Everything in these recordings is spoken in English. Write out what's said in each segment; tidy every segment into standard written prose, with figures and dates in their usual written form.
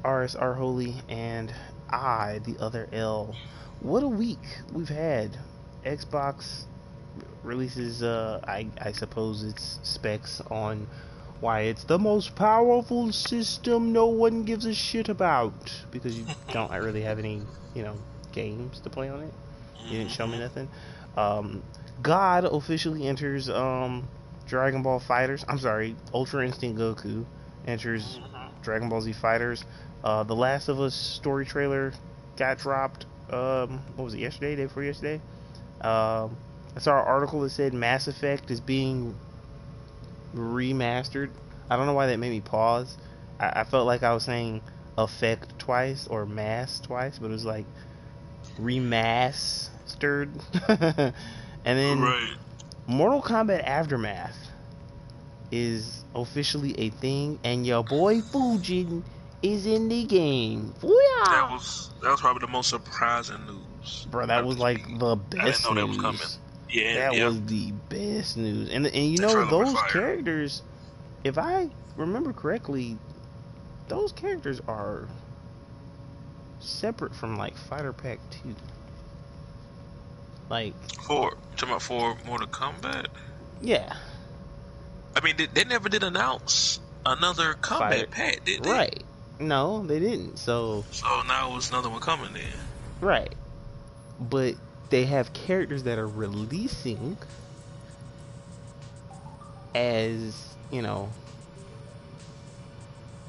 RSR Holy, and I, the other L. What a week we've had. Xbox releases, I suppose its specs on why it's the most powerful system no one gives a shit about. Because you don't really have any, you know, games to play on it. You didn't show me Mm-hmm. nothing. Um, God officially enters Dragon Ball Fighters. I'm sorry, Ultra Instinct Goku enters Mm-hmm. Dragon Ball Z Fighters. The Last of Us story trailer got dropped. What was it? Yesterday, day before yesterday. I saw an article that said Mass Effect is being remastered. I don't know why that made me pause. I felt like I was saying effect twice or mass twice, but it was like remastered. And then Right. Mortal Kombat Aftermath is officially a thing, and your boy Fujin is in the game. That Booyah! was probably the most surprising news. Bro, that Out of was this like week. the I didn't best know that was coming. news. Yeah, That yeah. was the best news. And you The know trailer was those fire. characters, if I remember correctly, those characters are separate from like Fighter Pack 2. Like, You talking about for Mortal Kombat? yeah, I mean, they never did announce another Fighter combat pack, did they? right. No, they didn't. So, So now it's another one coming then. right. But they have characters that are releasing as, you know,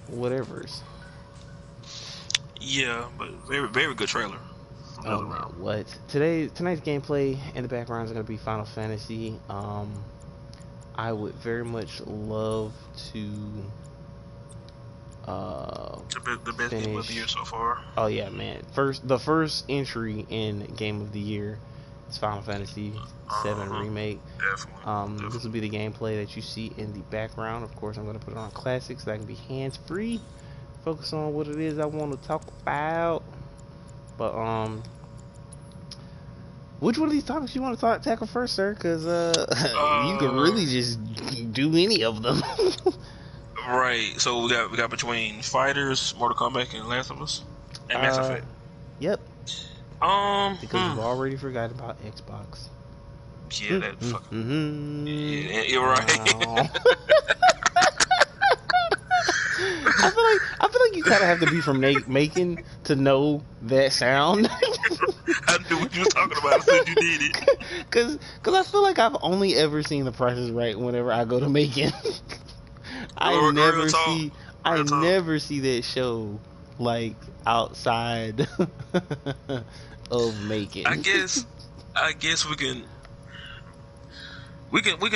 whatever's. Yeah, but very very good trailer. Oh Another man, round. what? Tonight's gameplay in the background is gonna be Final Fantasy. I would very much love to uh The best game of the year finish. so far. Oh yeah, man. The first entry in Game of the Year is Final Fantasy VII Uh-huh. Remake. Definitely. This will Definitely. be the gameplay that you see in the background. Of course, I'm gonna put it on classic so that I can be hands free, focus on what it is I want to talk about. But which one of these topics you want to tackle first, sir? Because you could Uh, really just do any of them. right. So we got between Fighters, Mortal Kombat, and Last of Us, and Mass uh, Effect. yep. Because Hmm. you've already forgot about Xbox. Yeah, that fucking. Mm-hmm. Yeah, you're right. Wow. I feel like you kind of have to be from Macon to know that sound. I knew what you was talking about as soon as you did it. Cause I feel like I've only ever seen The Price is Right whenever I go to Macon. I Real never talk. see I Real talk. never see that show like outside of I Macon. guess. I guess we can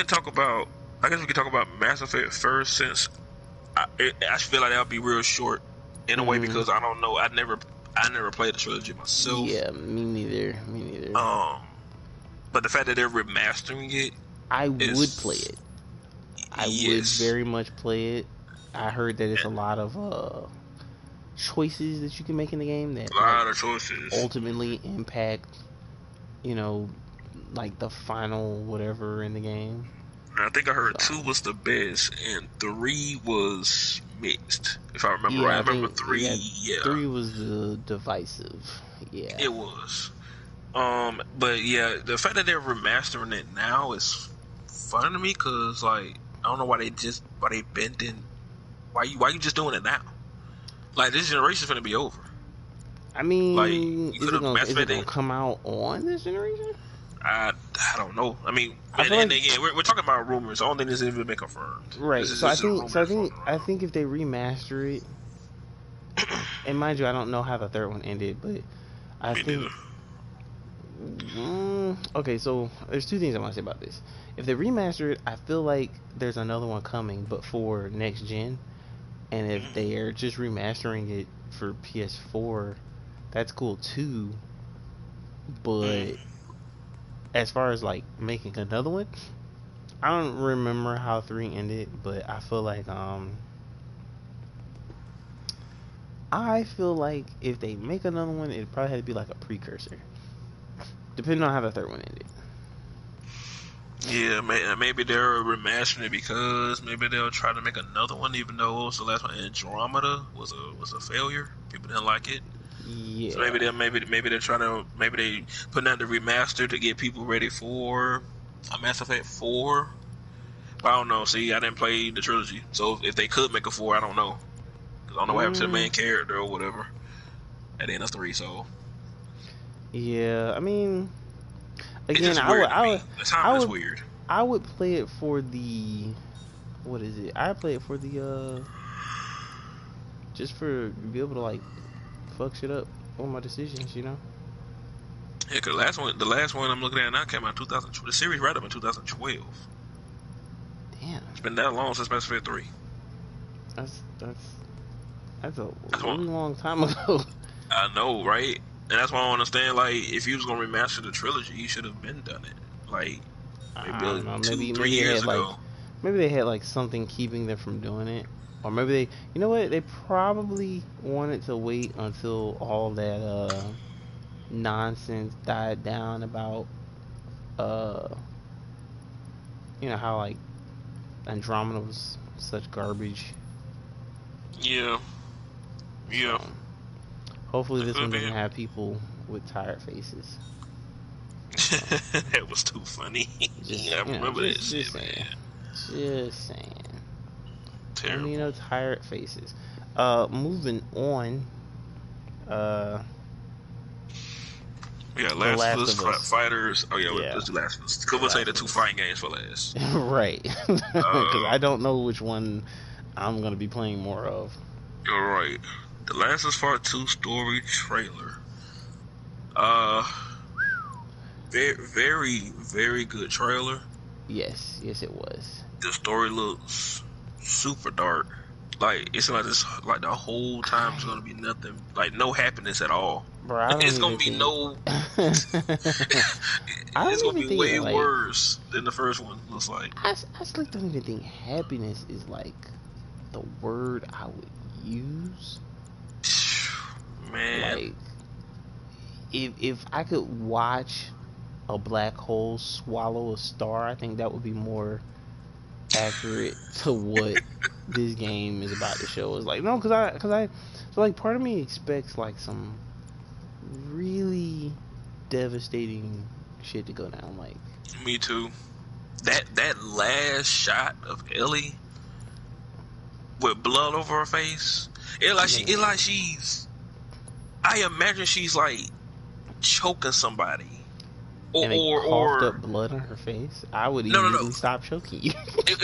talk about. I guess we can talk about Mass Effect first, since I feel like that'll be real short in a way Mm, because I don't know. I never played the trilogy myself. yeah, me neither. Me neither. Um, but the fact that they're remastering it I would play is it. I would yes, very much play it. I heard that it's a lot of choices that you can make in the game a that like lot of choices. ultimately impact, you know, like the final whatever in the game. And I think I heard So two was the best, and three was mixed. If I remember right, yeah, I I remember think three. yeah, Yeah, 3 was the divisive. Yeah. it was. But yeah, the fact that they're remastering it now is fun to me because like I don't know why they bending why you just doing it now? Like this generation's gonna be over. I Like mean, you could have Mass is it Effect. gonna come out on this generation? I don't know. I mean, I feel and like again, we're talking about rumors. The only thing that's even been confirmed. This right. is So I just a think rumor that's floating I around. think if they remaster it, and mind you, I don't know how the third one ended, but I Me neither. think okay, so there's two things I want to say about this. If they remaster it, I feel like there's another one coming, but for next gen. And if Mm-hmm. they are just remastering it for PS4, that's cool too. But Mm-hmm. as far as like making another one, I don't remember how 3 ended, but I feel like if they make another one, it probably had to be like a precursor, depending on how the third one ended. Yeah, maybe they're remastering it because maybe they'll try to make another one, even though the last one, Andromeda, was a failure. People didn't like it, so Yeah. maybe they're trying to maybe they putting out the remaster to get people ready for a Mass Effect 4. But I don't know. See, I didn't play the trilogy, so if they could make a 4, I don't know because I don't know what happened to the Mm, main character or whatever at the end of 3. So yeah. I mean, it's again, just weird to me. The I timing is would, weird. I would play it for the, what is it? I play it for the, just for be able to like fuck shit up on my decisions, you know? Yeah, cause the last one I'm looking at now came out 2000. The series right up in 2012. Damn, It's been that long since Mass Effect 3. that's that's that's a That's really what long time ago. I know, right? And that's why I don't understand. Like, if you was gonna remaster the trilogy, you should have been done it. Like, maybe I don't know. two, Maybe three they years had like ago. something keeping them from doing it, or maybe they, you know what? They probably wanted to wait until all that nonsense died down about uh you know how like Andromeda was such garbage. Yeah, So yeah, hopefully it this could one be. doesn't have people with tired faces. So That was too funny. just I remember that just shit, saying, man. just saying. Don't need Terrible. no tired faces. Moving on. Uh, Yeah, The Last of Last Us of Us. Fighters. Oh yeah, Yeah, let's do Last of Us. The Cause we'll say the Last two of Us. fighting games for last. Right, because I Uh, don't know which one I'm gonna be playing more of. you're right. The Last of Us Part 2 story trailer. Uh, very, very, very good trailer. Yes, yes, it was. The story looks super dark. Like it's like this, like the whole time it's I, gonna be nothing, like no happiness at all. bro, I don't It's gonna even be think. no. I It's don't gonna even be think way like worse than the first one. Looks like. I still don't even think happiness is like the word I would use. Man, Like if I could watch a black hole swallow a star, I think that would be more accurate to what this game is about to show. Is like no, so like part of me expects like some really devastating shit to go down. Like me too. That last shot of Ellie with blood over her face, it like man, she's. I imagine she's like choking somebody, or and they or coughed up or blood on her face. I would no. immediately stop choking you. It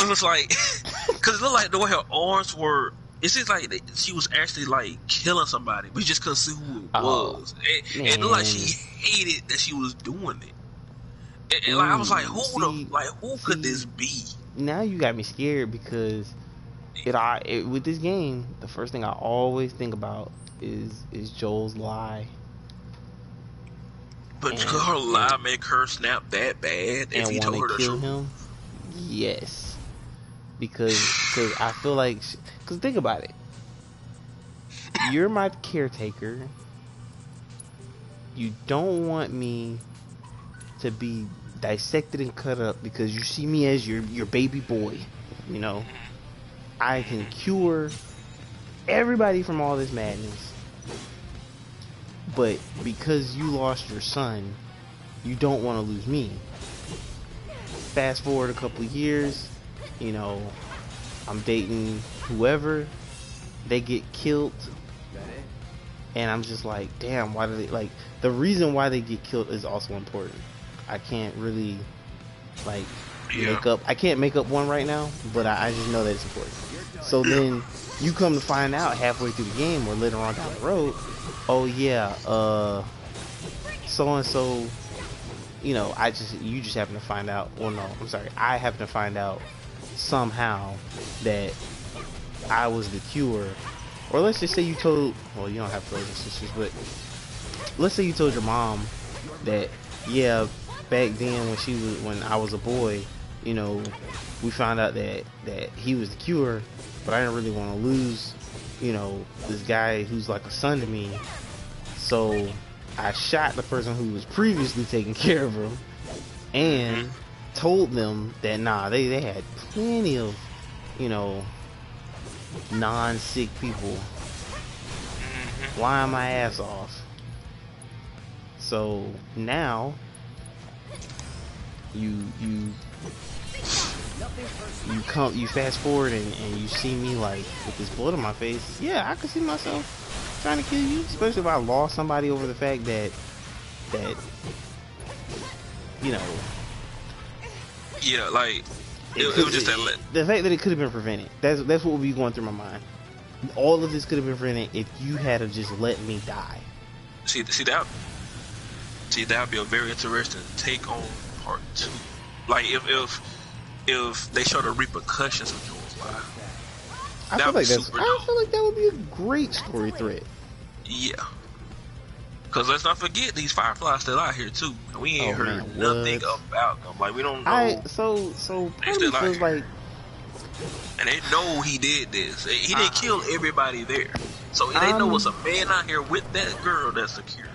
was like because it looked like the way her arms were. It seems like she was actually like killing somebody, but you just couldn't see who it Oh was. It looked like man, she hated that she was doing it. And like I was like, ooh, who could see, this be? now you got me scared because with this game, the first thing I always think about is Joel's lie But could and her and lie make her snap that bad if and he want to told her the kill truth? him. Yes, because I feel like because think about it, you're my caretaker. You don't want me to be dissected and cut up because you see me as your baby boy. You know, I can cure everybody from all this madness, but because you lost your son, you don't want to lose me. Fast forward a couple of years, you know, I'm dating whoever, they get killed, and I'm just like, damn, why do they like the reason why they get killed is also important. I can't really like Yeah, I can't make up one right now, but I just know that it's important. So then you come to find out halfway through the game or later on down the road, oh yeah, so and so, you know, you just happen to find out. Well, no, I'm sorry, I happen to find out somehow that I was the cure. Or let's just say you told, well, you don't have brothers and sisters, but let's say you told your mom that, yeah, back then when I was a boy, you know, we found out that he was the cure, but I didn't really want to lose, you know, this guy who's like a son to me. So I shot the person who was previously taking care of him, and told them that nah, they had plenty of, you know, non-sick people lying my ass off. So now you fast forward and you see me like with this blood on my face. Yeah, I could see myself trying to kill you, especially if I lost somebody over the fact that you know. Yeah, like it was just that. The fact that it could have been prevented. That's what would be going through my mind. All of this could have been prevented if you had to just let me die. See that would be a very interesting take on part 2. Like if they show the repercussions of Joel's life. I feel like that would be a great story thread. Yeah. Cause let's not forget these Fireflies still out here too. We ain't heard nothing about them. Like we don't know. So part of me feels like, and they know he did this. He didn't kill everybody there, so they know it's a man out here with that girl that's secure.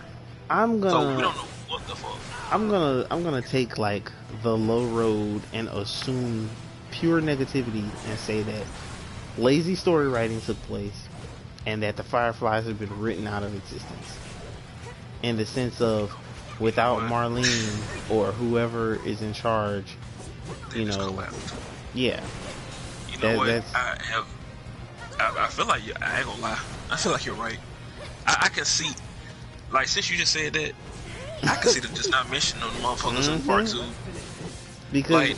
So we don't know what the fuck. I'm gonna take like the low road and assume pure negativity and say that lazy story writing took place and that the Fireflies have been written out of existence. In the sense of, without Marlene or whoever is in charge, you know, yeah. You know what? I feel like I ain't gonna lie. I feel like you're right. I can see, like, since you just said that, I can see them just not mentioning them motherfuckers in part 2. Because like,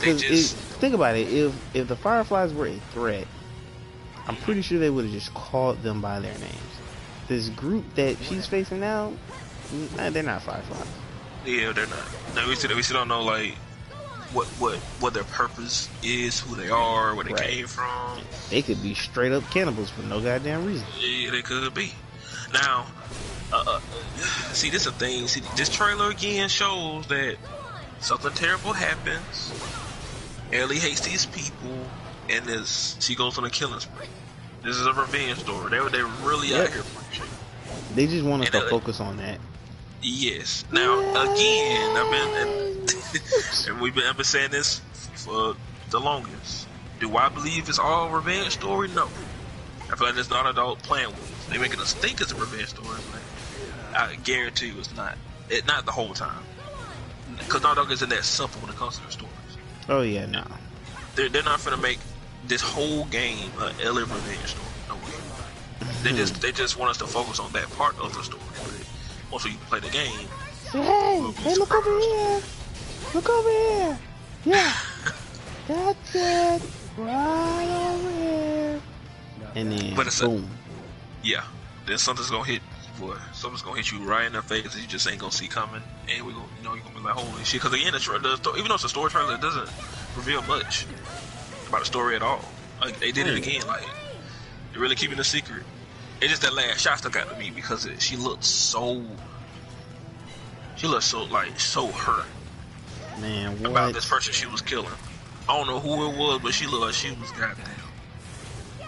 think about it. If the Fireflies were a threat, I'm pretty sure they would have just called them by their names. This group that she's facing now, they're not Fireflies. Yeah, they're not. No, we still don't know like what their purpose is, who they are, where they came from. They could be straight up cannibals for no goddamn reason. Yeah, they could be. Now, see, this is a thing. See, this trailer again shows that something terrible happens. Ellie hates these people, and she goes on a killing spree. This is a revenge story. They're really out here preaching. They just want us to focus on that. Yes. Now, again, I've been saying this for the longest. Do I believe it's all revenge story? No. I feel like it's not adult playing with us. They're making us think it's a revenge story, but I guarantee you it's not. Not the whole time. Because Naughty Dog isn't that simple when it comes to their stories. Oh yeah, no. They're not gonna make this whole game an Ellie revenge story. No way. They just want us to focus on that part of the story. Once you play the game, hey, look over here! Look over here! Yeah, that's it, right over here. And then, boom. Yeah, then something's gonna hit. Boy, something's gonna hit you right in the face that you just ain't gonna see coming, and you're gonna be like, holy shit. Because again, even though it's a story trailer, it doesn't reveal much about the story at all. Like they did it again, like they're really keeping it a secret. It's just that last shot stuck out to me because she looked so like so hurt. Man, what? About this person she was killing. I don't know who it was, but she looked like she was goddamn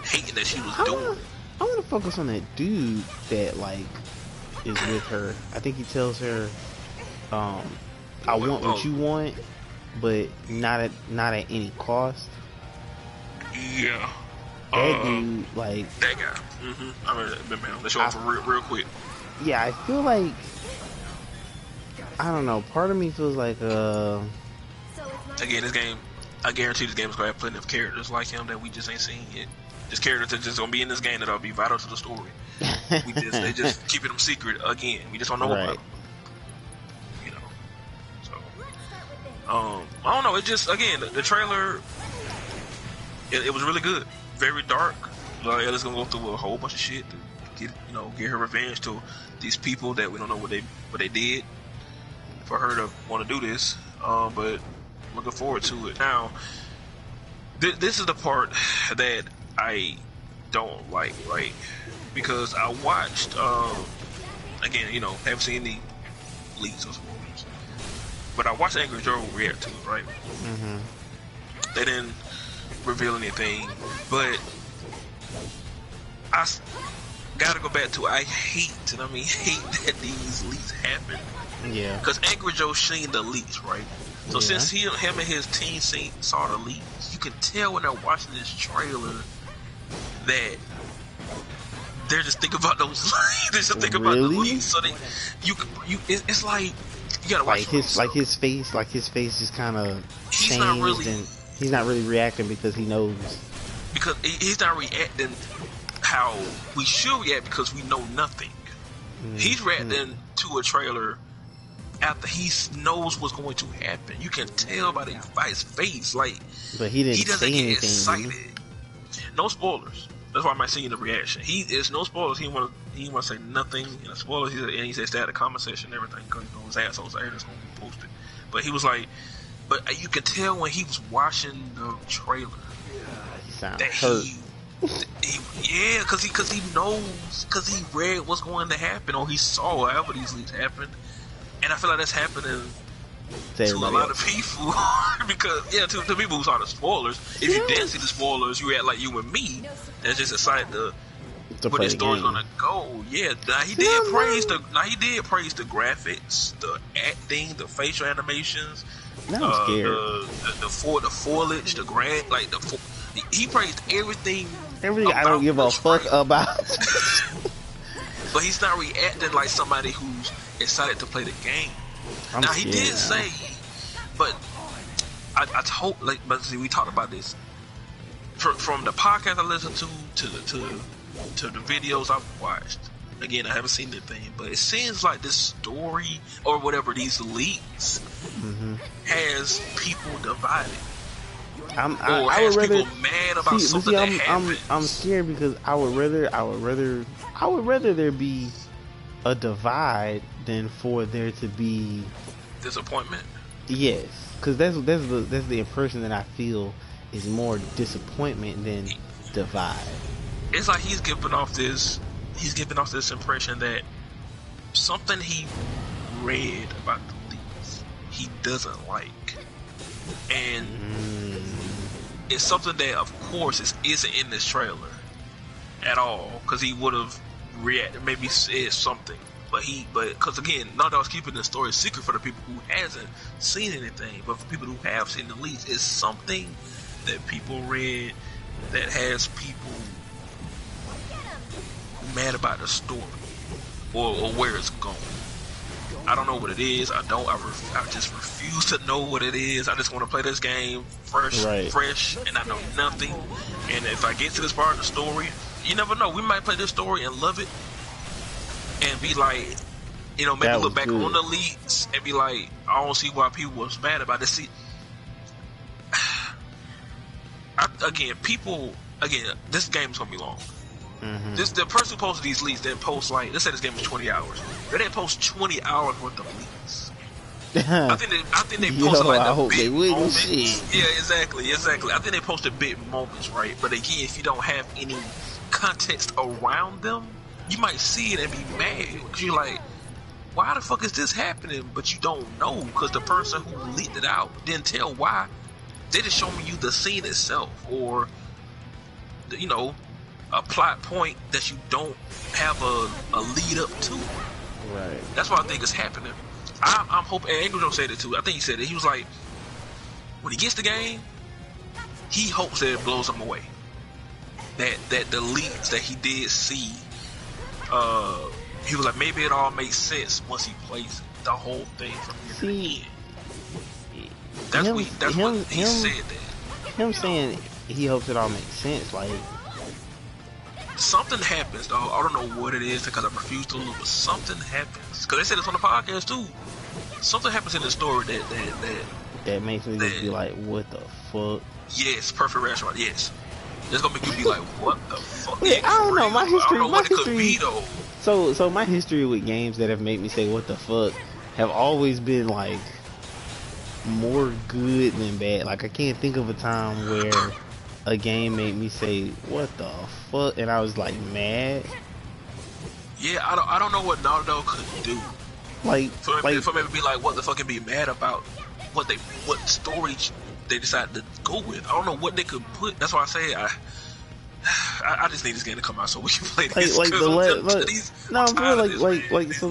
hating that she was doing. I want to focus on that dude that like is with her. I think he tells her, "I want what you want, but not at any cost." Yeah. That dude, like that guy. I remember that. Let's show him for real quick. Yeah, I feel like I don't know. Part of me feels like again, this game. I guarantee this game is gonna have plenty of characters like him that we just ain't seen yet. Just characters that just gonna be in this game that'll be vital to the story. They just keeping them secret again. We just don't know about them. You know. So I don't know. It just again the trailer. It was really good. Very dark. Like Ellie's gonna go through a whole bunch of shit to get her revenge to these people that we don't know what they did for her to want to do this. But looking forward to it. Now, this is the part that I don't like, right? Because I watched again, haven't seen any leaks or spoilers, but I watched Angry Joe react to it, right? They didn't reveal anything, but I gotta go back to I hate that these leaks happen. Yeah. Because Angry Joe seen the leaks, right? So Yeah. since him and his team saw the leaks, you can tell when they're watching this trailer that they're just thinking about those. They're just thinking about the Really? leaks. So it's like you gotta watch Like it for yourself. his face is kind of He's not changed, really and he's not really reacting because he knows. because he's not reacting how we should react because we know nothing. He's reacting to a trailer after he knows what's going to happen. You can tell by his face, like But he he didn't doesn't say get anything. excited. No spoilers. That's why I'm not seeing the reaction. He is no spoilers. He want to say nothing in the spoilers. He says that in the comment section and everything because you know his assholes there that's going to be posted. But he was like, but you can tell when he was watching the trailer He sounds that hurt. yeah, because he knows, because he read what's going to happen or he saw however these leaks happened, and I feel like that's happening to a lot of people because to people who saw the spoilers. If you didn't see the spoilers, you act like you and me that's just excited to where the story's gonna go. Yeah, he did praise the graphics, the acting, the facial animations, Now I'm scared. the foliage, the grand he praised everything. Everything I don't give a fuck about. But he's not reacting like somebody who's excited to play the game. Now he did say, but I told but see, we talked about this from the podcast I listened to the videos I've watched. Again, I haven't seen anything, but it seems like this story or whatever these leaks has people divided. I would rather people mad about something that happened. I'm scared because I would rather there be a divide than for there to be disappointment. Yes, because that's the impression that I feel is more disappointment than divide. It's like he's giving off this impression that something he read about the leaks he doesn't like, and it's something that of course isn't in this trailer at all, because he would have maybe said something, but because again, Naughty Dog's keeping the story secret for the people who hasn't seen anything, but for people who have seen the leaks, it's something that people read that has people mad about the story or where it's going. I don't know what it is. I just refuse to know what it is. I just want to play this game fresh, and I know nothing. And if I get to this part of the story, you never know. We might play this story and love it, and be like, maybe look back on the leaks and be like, I don't see why people was mad about it. See, this game's gonna be long. The person who posted these leaks didn't post let's say this game was 20 hours. They didn't post 20 hours worth of leaks. I think they posted the big moments. Yeah, exactly. I think they posted big moments, right? But again, if you don't have any context around them, you might see it and be mad because you're like, why the fuck is this happening? But you don't know because the person who leaked it out didn't tell why. They just showing you the scene itself, or a plot point that you don't have a lead up to. Right. That's what I think is happening. I'm hoping, and Angel said it too. I think he said it. He was like, when he gets the game, he hopes that it blows him away. That the leaks that he did see, he was like, maybe it all makes sense once he plays the whole thing from beginning to end. That's what he said. That him saying he hopes it all makes sense, like. Something happens, though. I don't know what it is because I refuse to look, but something happens. Because they said this on the podcast, too. Something happens in the story that makes me just be like, what the fuck? Yes, perfect reaction, right? Yes. That's going to make you be like, what the fuck? Yeah, I don't know. My history, I don't know what it could be, though. So my history with games that have made me say, what the fuck, have always been, like, more good than bad. Like, I can't think of a time where a game made me say, what the fuck, and I was like mad. Yeah, I don't know what Naughty Dog could do. For me to be like, what the fuck, and be mad about what story they decided to go with. I don't know what they could put. That's why I say I just need this game to come out so we can play this. So the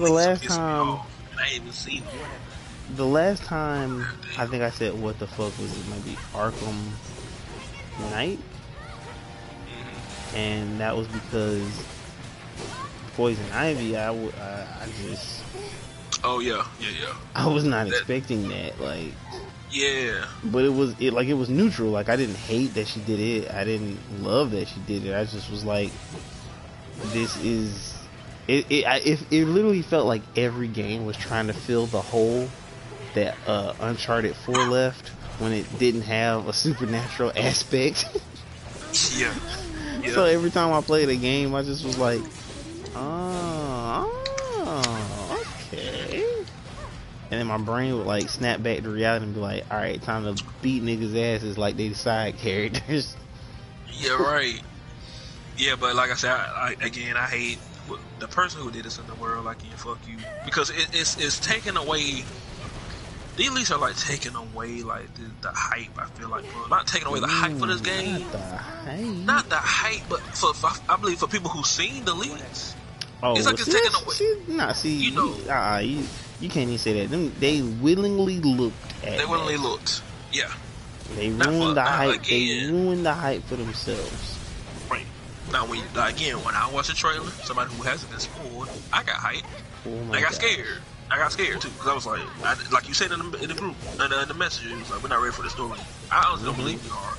last time, and I ain't even seen it. the last time I think I said what the fuck was it? Maybe Arkham Knight, and that was because Poison Ivy. I just Oh yeah, yeah, yeah. I was not That, expecting that. Like, yeah, but it was neutral. Like, I didn't hate that she did it. I didn't love that she did it. I just was like, this is it literally felt like every game was trying to fill the hole that Uncharted 4 left when it didn't have a supernatural aspect. yeah, So yeah. every time I played a game, I just was like, okay. And then my brain would like snap back to reality and be like, all right, time to beat niggas' asses like they side characters. Yeah, right. Yeah, but like I said, I hate the person who did this in the world. Like, yeah, fuck you, because it's taking away. These leaks are like taking away like the hype. I feel like, bro. Not taking away the hype for this game. Not the hype. Not the hype, but for I believe for people who've seen the leaks, Oh, it's like it's taking away. You know, you can't even say that. They willingly looked at. They willingly looked. Yeah. They ruined the hype. Again. They ruined the hype for themselves. Right. Now, when I watched the trailer, somebody who hasn't been spoiled, I got hype. Oh I got scared. I got scared too, because I was like you said in the group, in the message, it was like, we're not ready for the story. I honestly don't believe we are.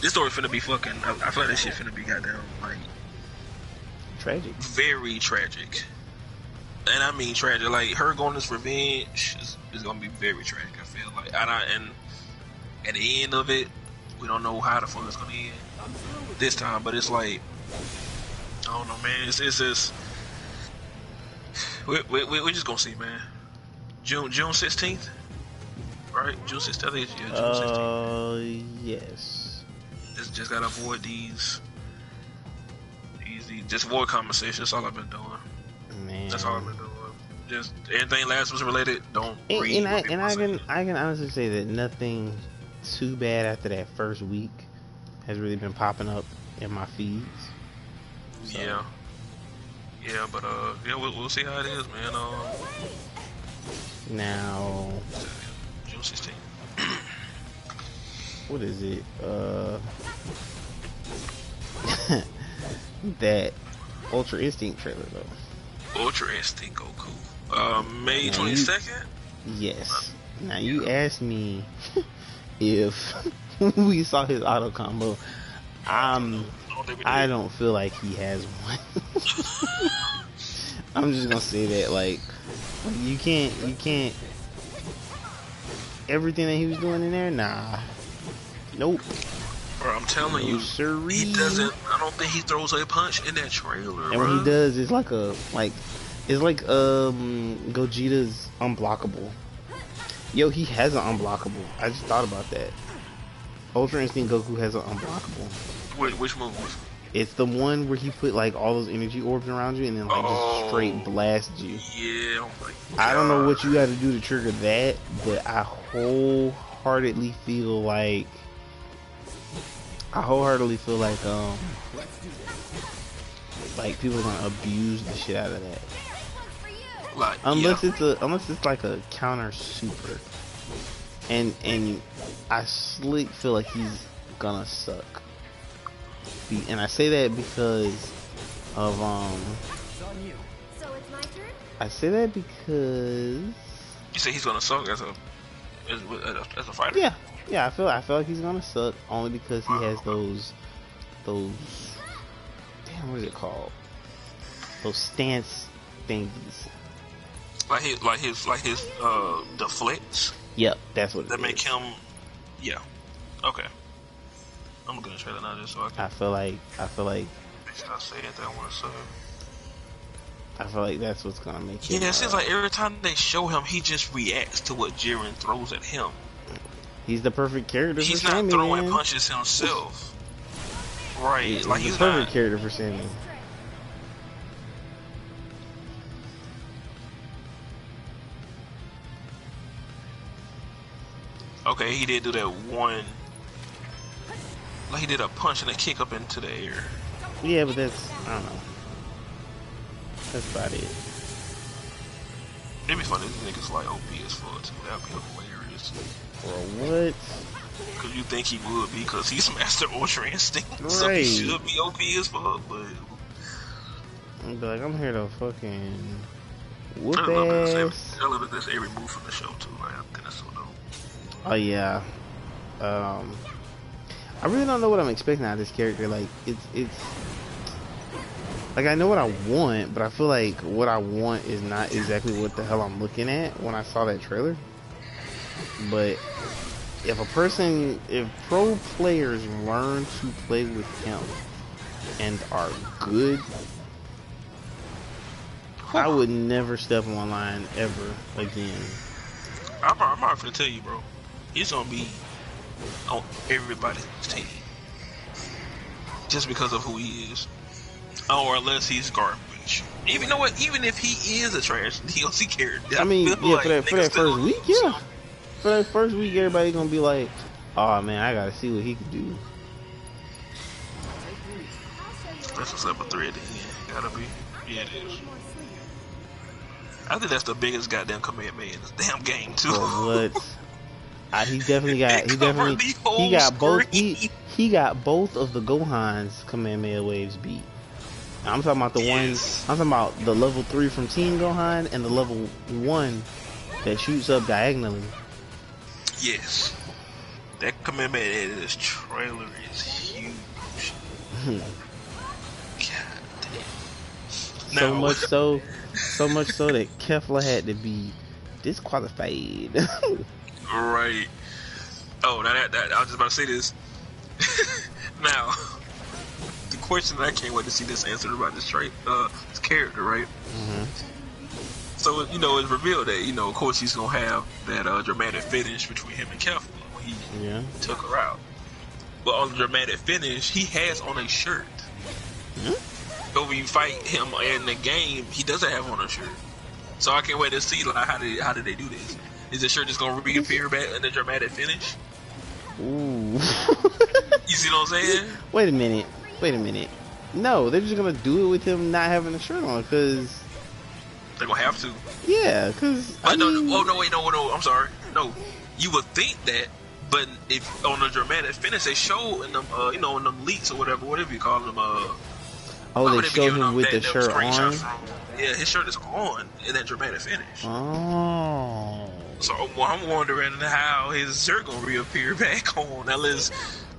This story finna be fucking. I feel like this shit finna be goddamn like tragic. Very tragic. And I mean tragic. Like, her going this revenge is gonna be very tragic. I feel like, and at the end of it, we don't know how the fuck it's gonna end this time. But it's like, I don't know, man. It's just we're just gonna see, man. June 16th, right? June 16th. I think it's, June 16th. Yes. Just gotta avoid these. Just avoid conversations. That's all I've been doing. Man. That's all I've been doing. Just anything Last was related, don't read. And I can honestly say that nothing too bad after that first week has really been popping up in my feeds. So. Yeah, but yeah, we'll see how it is, man. Now, June 16th. What is it? That Ultra Instinct trailer though. Ultra Instinct Goku. May 22nd. Yes. Now you asked me if we saw his auto combo. I don't feel like he has one. I'm just gonna say that, like, you can't. Everything that he was doing in there, nah, nope. Bro, I'm telling you, he doesn't. I don't think he throws a punch in that trailer. And when he does, it's like Gogeta's unblockable. Yo, he has an unblockable. I just thought about that. Ultra Instinct Goku has an unblockable. Which move? It's the one where he put like all those energy orbs around you and then like just straight blast you. Yeah, oh my God. I don't know what you got to do to trigger that, but I wholeheartedly feel like people are gonna abuse the shit out of that. Like, unless it's like a counter super, and I slick feel like he's gonna suck. And I say that because of So it's my turn? I say that because you say he's gonna suck as a fighter. Yeah. I feel like he's gonna suck only because he has those damn, what is it called? Those stance thingies. Like his deflects. Yep, that's what it that is. Make him. Yeah. Okay. I'm gonna trailer now just so I can. I feel like. Stop saying that I want to say. I feel like that's what's gonna make him. Yeah, it seems like every time they show him, he just reacts to what Jiren throws at him. He's the perfect character. He's for not Sammy, throwing man. punches himself. Right, like he's he's the perfect not. character for Sammy. Okay, he did do that one. Like he did a punch and a kick up into the air. Yeah, but that's, I don't know. That's about it. It'd be funny if these niggas like OP as fuck too. That'd be hilarious. Bro, what? Cause you think he would be, cause he's Master Ultra Instinct, so he Right. should be OP as fuck. But I'm like, I'm here to fucking whoop I love ass. this every move from the show too. Like, I think that's so dope. Oh yeah. I really don't know what I'm expecting out of this character. Like, it's like, I know what I want, but I feel like what I want is not exactly what the hell I'm looking at when I saw that trailer. But if pro players learn to play with him and are good, I would never step on line ever again. I'm not gonna tell you, bro. He's gonna be on everybody's team just because of who he is, or unless he's garbage. Even know what? Even if he is a trash DLC character, I mean, yeah, like, for that first week, yeah. For that first week, everybody gonna be like, "Oh man, I gotta see what he can do." That's what's level 3 at the end. Gotta be. Yeah, it is. I think that's the biggest goddamn command made in this damn game too. Bro, what? He definitely got. He got both. He got both of the Gohan's Kamehameha waves beat. I'm talking about the ones. I'm talking about the level 3 from Team Gohan and the level 1 that shoots up diagonally. Yes, that Kamehameha in this trailer is huge. God damn. So much so that Kefla had to be disqualified. Right. Oh, that I was just about to say this. Now, the question that I can't wait to see this answered about this this character, right? Mm-hmm. So, it's revealed that, of course he's gonna have that dramatic finish between him and Kefla when he took her out. But on the dramatic finish, he has on a shirt. Mm-hmm. But when you fight him in the game, he doesn't have on a shirt. So I can't wait to see, like, how did they do this? Is the shirt just gonna reappear back in the dramatic finish? Ooh. You see what I'm saying? Wait a minute. No, they're just gonna do it with him not having a shirt on, cause they're gonna have to. Yeah, cause no. I'm sorry. No, you would think that, but if on the dramatic finish they show in them, in them leaks or whatever you call them, they showed him with the shirt on. Yeah, his shirt is on in that dramatic finish. Oh. So I'm wondering how his shirt gonna reappear back on, unless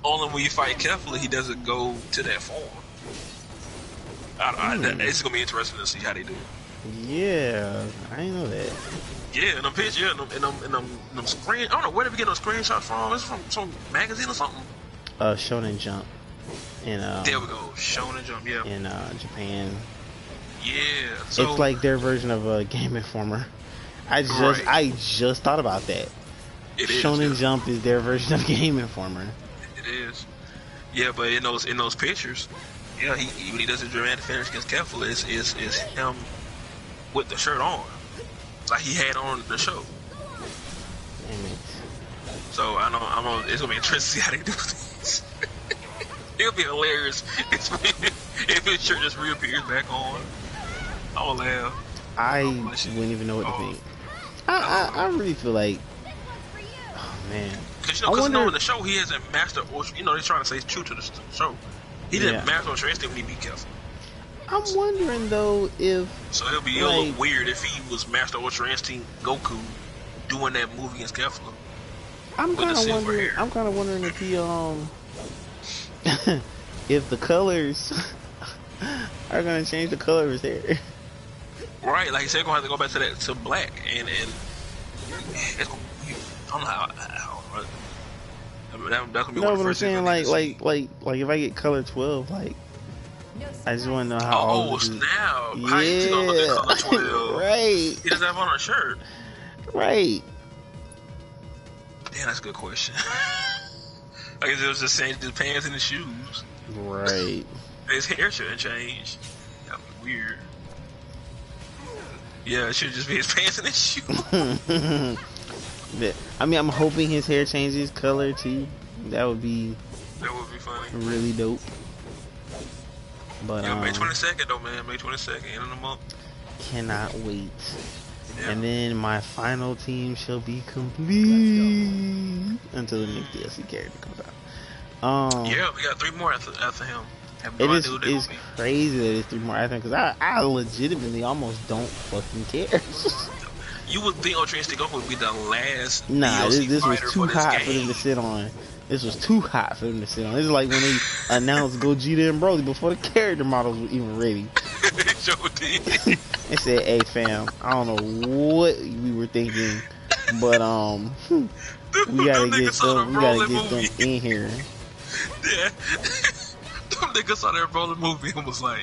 only when you fight Kefla he doesn't go to that form. It's gonna be interesting to see how they do it. Yeah, I didn't know that. Yeah, in them pictures, in them screen. I don't know where did we get those screenshots from. It's from some magazine or something. Shonen Jump. There we go, Shonen Jump. Yeah. In Japan. Yeah. So, it's like their version of Game Informer. I just thought about that. It is. Shonen Jump is their version of Game Informer. It is. Yeah, but in those pictures, yeah, when he does his dramatic finish against Kefla, is him with the shirt on, like he had on the show. Damn it. So I know it's gonna be interesting to see how they do this. It'll be hilarious if his shirt just reappears back on. I'll laugh. I wouldn't even know what to think. I really feel like, oh man. Because in the show he hasn't mastered, they're trying to say it's true to the show. He didn't master Ultra Instinct when he beat Kefla. I'm wondering though if. So it'll be a little weird if he was Master Ultra Instinct Goku doing that move against Kefla. I'm kind of wondering if he if the colors are gonna change the color of his hair. Right, like you said, gonna have to go back to black, and it's gonna be, I don't know how that's gonna be one of the first things. No, but I'm saying like if I get color 12, like I just want to know how. Oh snap! Yeah. How you gonna look at color 12? Right. He doesn't have on a shirt. Right. Damn, that's a good question. I guess it was just saying the pants and the shoes. Right. His hair shouldn't change. That'd be weird. Yeah, it should just be his pants and his shoes. I mean, I'm hoping his hair changes color too. That would be funny. Really dope. But yeah, May 22nd though, man. May 22nd, end of the month. Cannot wait. Yeah. And then my final team shall be complete until the next DLC character comes out. Yeah, we got 3 more after him. Have no It idea is who they're it's gonna be. crazy that it's 3 more. I think because I legitimately almost don't fucking care. You would think Ultra Instinct Goku would be the last Nah, DLC this was fighter too for this hot for them game. to sit on. This was too hot for them to sit on. This is like when they announced Gogeta and Broly before the character models were even ready. Sure did. They said, "Hey fam, I don't know what we were thinking, but we gotta Them get niggas saw the them. We gotta Broly get them movie. in here." Yeah. Them niggas saw that Broly movie and was like,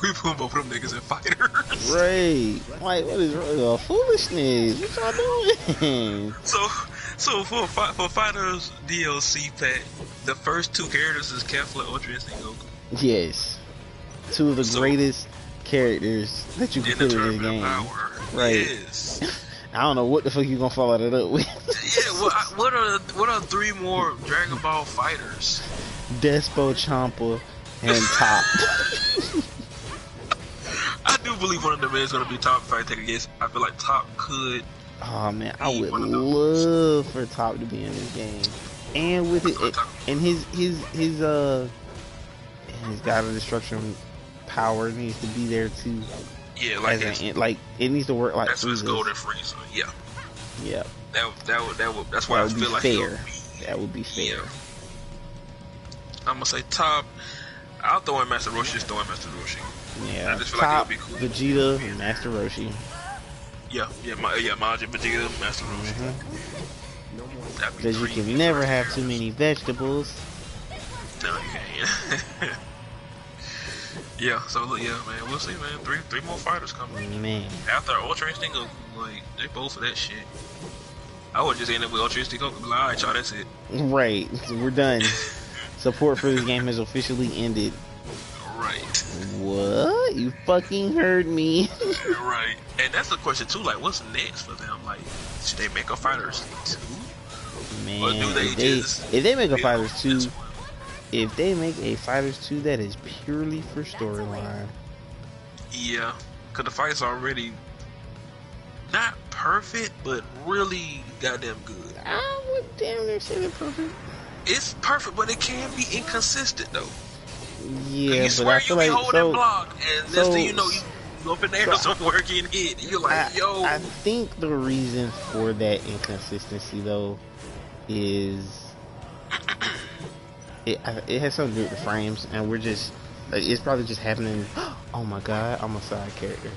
we put both of them niggas in fighters. Right? Like, what is foolishness? What y'all doing? So for Fighters DLC pack, the first 2 characters is kept for Ultra Instinct Goku. Yes, 2 of the greatest characters that you can In the put in this tournament game. of power. Right. Yes. I don't know what the fuck you gonna follow that up with. Yeah, well, what are 3 more Dragon Ball fighters? Despo, Champa, and Top. I do believe one of them is going to be Top if I take a guess. I feel like Top could. Oh man, I Be would one of those. love for Top to be in this game, and with it, and his God of Destruction power needs to be there too. Yeah, like Like it needs to work like that's his Frieza's. Golden Frieza. Yeah, Yeah, that would. That's why that I would be feel like fair. he'll be- That would be fair. Yeah. I'm gonna say Top. I'll throw in Master Roshi. Just throw in Master Roshi. Yeah, I just feel Top, like it'll be cool. Vegeta, and Master Roshi. Yeah, Majin Vegeta, Master Roshi. That'd be Because you 3. can never have too many vegetables. No, you can't. Yeah, so look, yeah, man, we'll see, man. Three more fighters coming. Man, After Ultra Instinct Goku, like, they both for that shit. I would just end up with Ultra Instinct Goku, like, alright, y'all, that's it. right? We're done. Support for this game has officially ended. Right. What? You fucking heard me. Right. And that's the question, too, like, what's next for them? Like, should they make a Fighters 2? Man, Or do they if they make a build Fighters 2, this one? if they make a Fighters 2 that is purely for storyline, Yeah. Because the fight's already not perfect, but really goddamn good. I would damn near say they're perfect. It's perfect, but it can be inconsistent, though. Yeah, You but swear I feel you be like holding block, and next thing you know, you up in there so- somewhere getting hit. You're like, yo. I think the reason for that inconsistency though is it has something to do with the frames, and we're just like, it's probably just happening. Oh my god, I'm a side character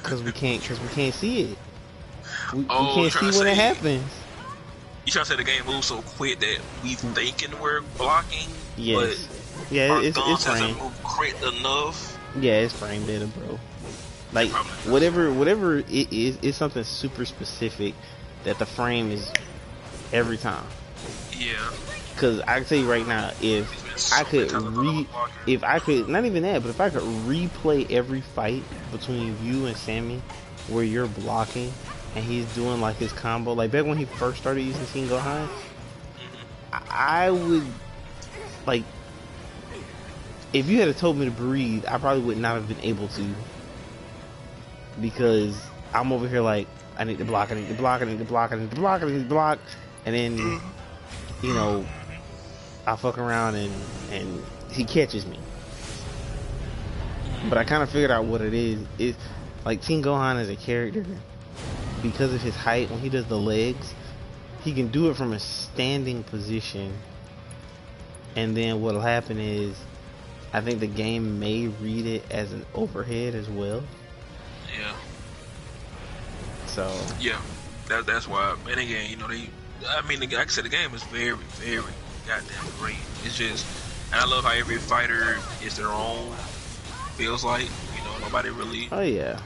because we can't see it. We Oh, can't trying see to when it say- happens. You trying to say the game moves so quick that we thinking we're blocking, Yes, but yeah, our it's thumbs frame. hasn't moved quick enough. Yeah, it's frame data, bro. Like Probably. whatever it is, it's something super specific that the frame is every time. Yeah. Cause I can tell you right now, if I could if I could, not even that, but if I could replay every fight between you and Sammy, where you're blocking and he's doing like his combo, like back when he first started using King Gohan, I would like. If you had told me to breathe, I probably would not have been able to, because I'm over here like, I need to block, I need to block, I need to block, I need to block, I need to block, and then, you know, I fuck around and he catches me. But I kind of figured out what it is. It's like King Gohan as a character, because of his height, when he does the legs, he can do it from a standing position, and then what'll happen is, I think the game may read it as an overhead as well. Yeah. So Yeah. That's why. And again, you know, like I said, the game is very, very goddamn great. It's just, and I love how every fighter is their own. Feels like, you know, nobody really oh yeah,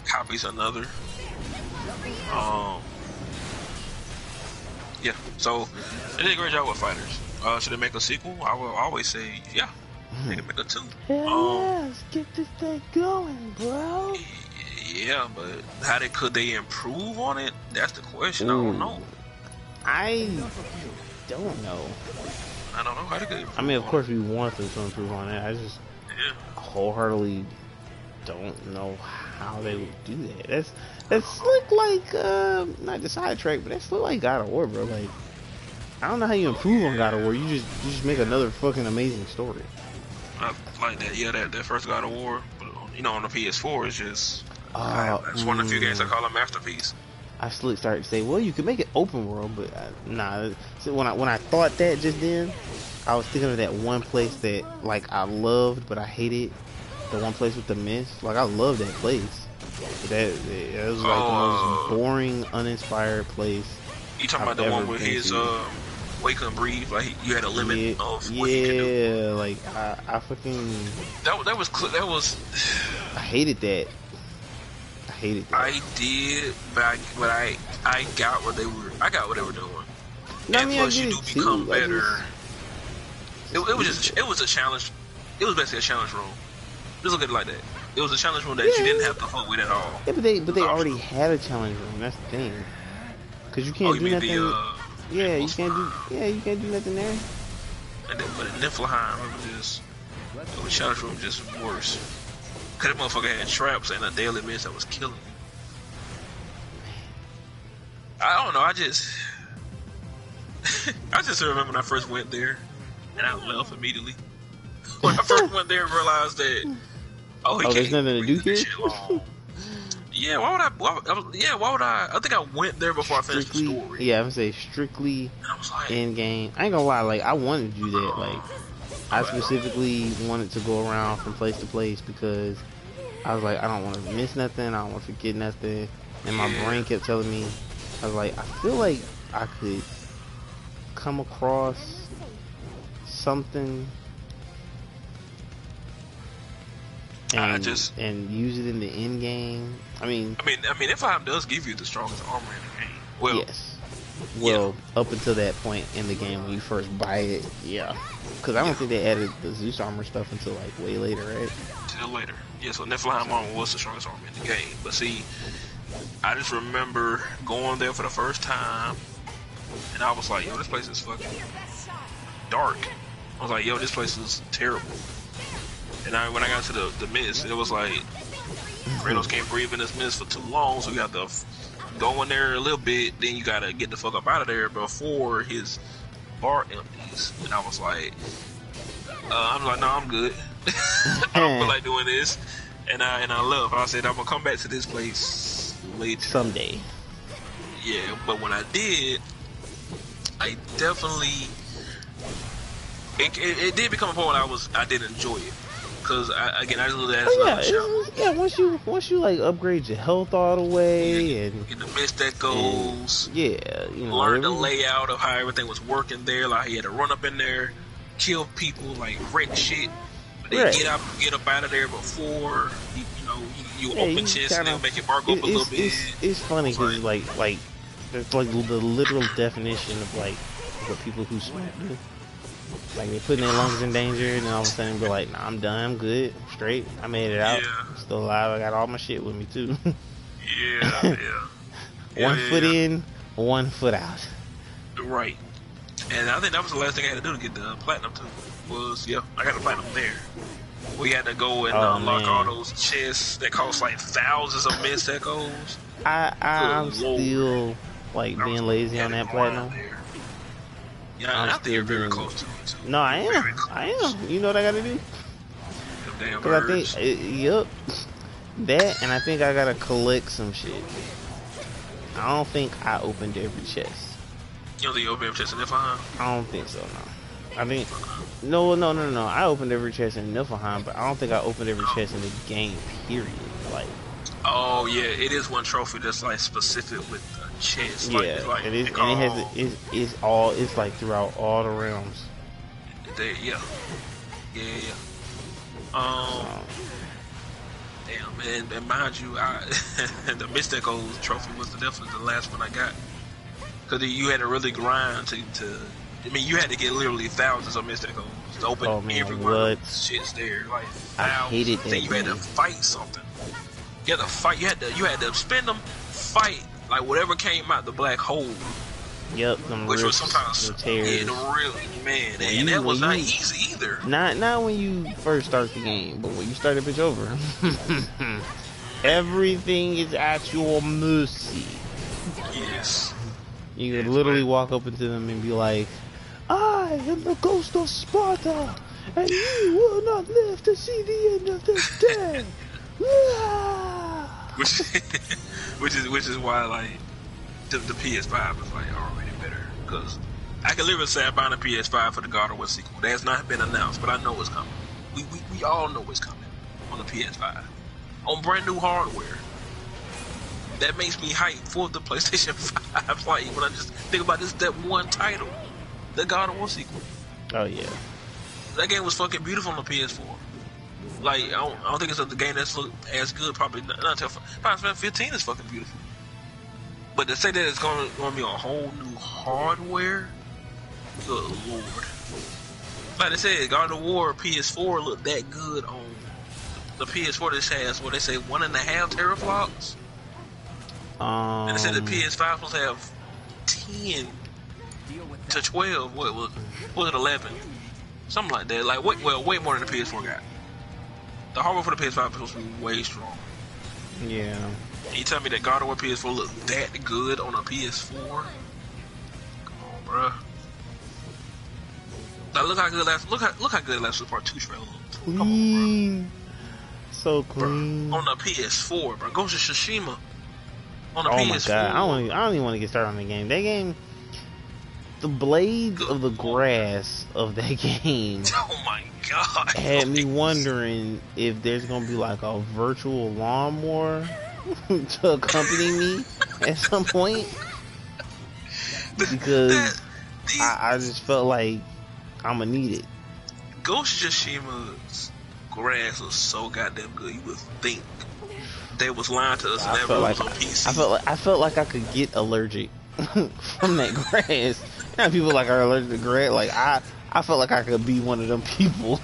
copies another. Yeah. So they did a great job with fighters. Should they make a sequel? I will always say, yeah. They can make a 2. let's get this thing going, bro. Yeah, but could they improve on it? That's the question. I don't know. I don't know. I don't know how to get. I mean, of course we want them to improve on it. I just Yeah. wholeheartedly don't know how they would do that. That's look like not the sidetrack, but that's look like God of War, bro. Like I don't know how you improve on God of War. You just make another fucking amazing story. I like that. Yeah, that first God of War, but, you know, on the PS4 is just. It's one of the few games I call a masterpiece. I started to say, well, you could make it open world, but nah. So when I thought that just then, I was thinking of that one place that like I loved, but I hated. The one place with the mist, like I love that place. That was like the most boring, uninspired place. You talking about the one where his wake and breathe? Like you had a limit of what you could do. Yeah, like I fucking. That was. I hated that. I did, but I got what they were. I got what they were doing. No, and plus, you do become better. It was a challenge. It was basically a challenge room. Just look at it like that. It was a challenge room that you didn't have to fuck with at all. Yeah, but they already had a challenge room. That's the thing. Cause you can't do nothing. You can't do nothing there. And then, but in Niflheim, the challenge room just worse. Cause that motherfucker had traps and a daily mist that was killing me. I don't know. I just remember when I first went there, and I left immediately. When I first went there and realized that. There's nothing to do here. Yeah, why would I? I think I went there before I finished the story. Yeah, I would say strictly in game. I ain't gonna lie, like I wanted to do that. Like I specifically wanted to go around from place to place because I was like, I don't want to miss nothing. I don't want to forget nothing. And my brain kept telling me, I was like, I feel like I could come across something. And use it in the end game. I mean, Niflheim does give you the strongest armor in the game. Well, yes. Well, up until that point in the game when you first buy it, yeah. Because I don't think they added the Zeus armor stuff until like way later, right? Until later. Yeah. So Niflheim armor was the strongest armor in the game. But see, I just remember going there for the first time, and I was like, "Yo, this place is fucking dark." I was like, "Yo, this place is terrible." And when I got to the mist, it was like Kratos can't breathe in this mist for too long, so you have to go in there a little bit, then you gotta get the fuck up out of there before his bar empties. And I was like, no, I'm good. I don't feel like doing this. And I left. I said I'm gonna come back to this place later someday. Yeah, but when I did, I definitely it did become a point where I did enjoy it. Because I just looked at it as once you like upgrade your health all the way and get the mist that goes, learn the layout of how everything was working there. Like he had to run up in there, kill people, like wreck shit, but then get up out of there before you open chests and they'll make your bar go up a little bit. It's funny because like it's like the literal definition of like what people who smoke do. Like they putting their lungs in danger, and then all of a sudden be like, "Nah, I'm done. I'm good. Straight. I made it out. I'm still alive. I got all my shit with me too." One foot in, 1 foot out. Right. And I think that was the last thing I had to do to get the platinum too. I got the platinum there. We had to go and unlock all those chests that cost like thousands of mist echoes. I'm still like being lazy on that platinum. Yeah, I think you're very close to it too. No, I am. You know what I gotta do? Because I think, that, and I think I gotta collect some shit. I don't think I opened every chest. You don't think you opened every chest in Niflheim? I don't think so, no. I think, no. I opened every chest in Niflheim, but I don't think I opened every chest in the game, period. Like. Oh, yeah, it is one trophy that's like specific with a chest. Like, it is, and it's like throughout all the realms. Yeah. Damn, man, and mind you, the Mystico's trophy was definitely the last one I got. Because you had to really grind to you had to get literally thousands of Mysticos to open every one of the shits there. Like, I hated that. Then you had to fight something. You had to spend them, fight, like whatever came out the black hole. Yep, them which was rips, sometimes the tears. the real man, When and that was when not you easy either. not when you first start the game, but when you start a bitch over, everything is at your mercy. Yes. You could Yes, literally but walk up into them and be like, "I am the ghost of Sparta, and you will not live to see the end of this day." which which is why like the PS5 is like already better because I can literally say I buying a PS5 for the God of War sequel. That has not been announced, but I know it's coming. We all know it's coming on the PS5 on brand new hardware. That makes me hype for the PlayStation 5. Like when I just think about this, that one title, the God of War sequel. Oh yeah. That game was fucking beautiful on the PS4. Like I don't think it's a game that's look as good. Probably not until Final Fantasy 15 is fucking beautiful. But to say that it's going to be a whole new hardware, good lord. Like I said, God of War PS4 looked that good on the PS4. This has what they say 1.5 teraflops. And they said the PS5 supposed to have 10 to 12. What was it 11? Something like that. Like way more than the PS4 got. The hardware for the PS5 is supposed to be way strong. Yeah. And you tell me that God of War PS4 looked that good on a PS4? Come on, bruh. Like, look how good Last of Us Part 2 trailer looked. Clean. So Bro, clean. on the PS4, bro. Ghost of Tsushima on the Oh PS4. my god. I don't even want to get started on the game. That game, the blades Good of the lord. grass of that game Oh my god. had me wondering if there's gonna be like a virtual lawnmower to accompany me at some point, because I just felt like I'm gonna need it. Ghost of Tsushima's grass was so goddamn good. You would think they was lying to us and that really was on PC. I felt like I could get allergic from that grass. Now people like are allergic to grass. Like I felt like I could be one of them people.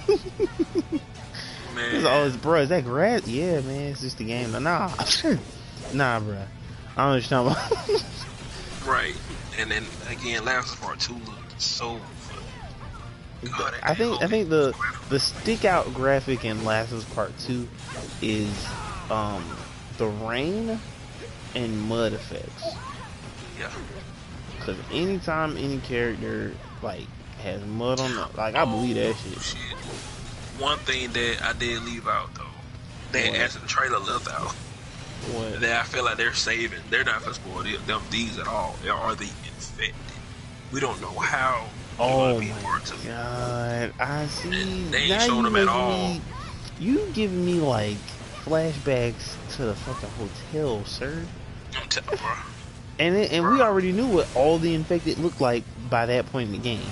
Man. It's always, bro, is that grass? Yeah, man, it's just the game. Nah, nah, bro. I don't understand about. Right. And then again, Last of Us Part 2 looked so funny. God, I think the stick out graphic in Last of Us Part 2 is the rain and mud effects. Yeah. Cause anytime any character like has mud on the, like, I believe that shit. One thing that I did leave out though, that actually the trailer left out, What? that I feel like they're saving. They're not gonna spoil them these at all. They are the infected. We don't know how. Oh my god! I see. They ain't Now showing you them at making all. me. You giving me like flashbacks to the fucking hotel, sir. I'm telling you, bro. And we already knew what all the infected looked like by that point in the game.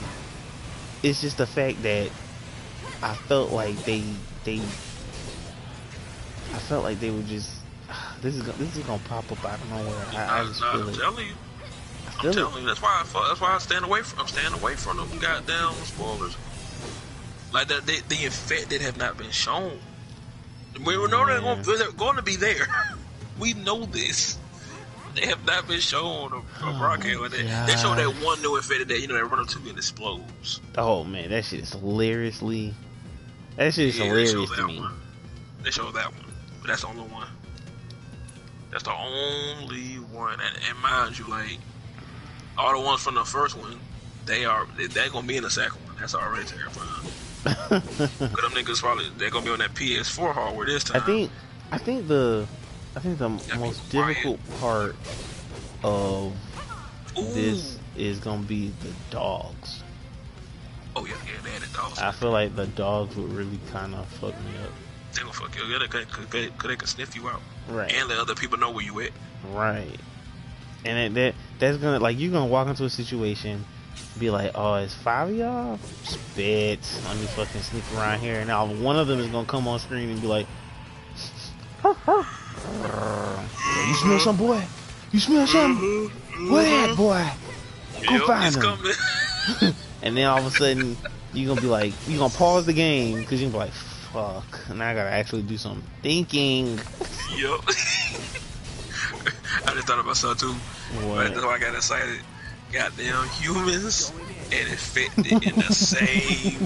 It's just the fact that I felt like they I felt like they were just this is gonna pop up out of nowhere. I just feel I'm it. telling you. I I'm feel telling you. That's why I stand away from. I'm staying away from them goddamn spoilers. Like the infected have not been shown. We know they're going to be there. We know this. They have not been shown a broadcast like that. They showed that one new infected that they run up to and explodes. Oh man, that shit is hilariously. That shit is hilarious to me. They showed that one, but that's the only one. That's the only one, and mind you, like all the ones from the first one, they're gonna be in the second one. That's already terrifying. But them niggas they're gonna be on that PS4 hardware this time. I think the most difficult part of this is gonna be the dogs. Oh yeah, they had the dogs. I feel like the dogs would really kind of fuck me up. They gonna fuck you up. Cause they can sniff you out. Right. And let other people know where you at. Right. And that's gonna, like, you're gonna walk into a situation, be like, oh, it's 5 of y'all? Spit. Let me fucking sneak around here. And now one of them is gonna come on screen and be like, you smell something, boy? You smell something? Where at, boy? Go find him. And then all of a sudden, you're gonna be like, you're gonna pause the game because you're gonna be like, fuck, now I gotta actually do some thinking. Yup. I just thought about something too. What? That's why I got excited. goddamn humans and infected in the same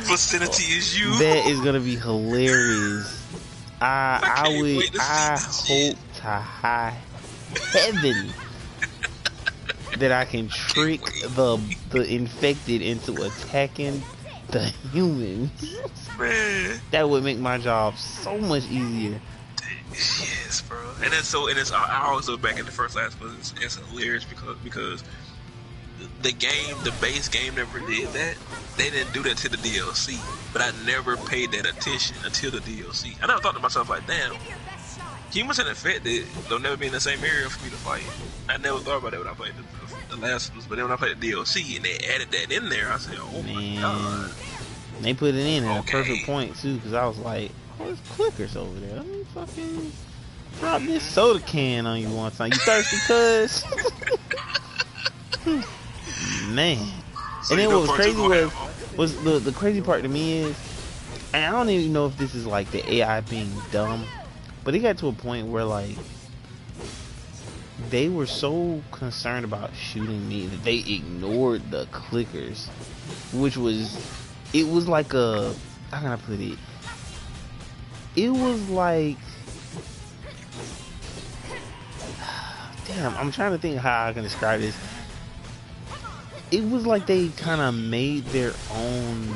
vicinity as you. That is gonna be hilarious. I can't wait to see I this hope shit. to high heaven that I can trick the infected into attacking the humans. Man. That would make my job so much easier. Yes, bro. And it's I always look back at the first last, but it's hilarious because the base game never did that. They didn't do that to the DLC, but I never paid that attention until the DLC. I never thought to myself like, damn, humans and infected they'll never be in the same area for me to fight. I never thought about that when I played the last ones, but then when I played the DLC and they added that in there, I said, oh my god. They put it in at Okay. a perfect point too, because I was like, oh, there's clickers over there. Let me fucking drop this soda can on you one time. You thirsty, cuz? Man. So And then you know what was part two crazy gonna was the crazy part to me is, and I don't even know if this is like the AI being dumb, but it got to a point where like they were so concerned about shooting me that they ignored the clickers, which was, it was like a, how can I put it? It was like, damn, I'm trying to think how I can describe this. It was like they kind of made their own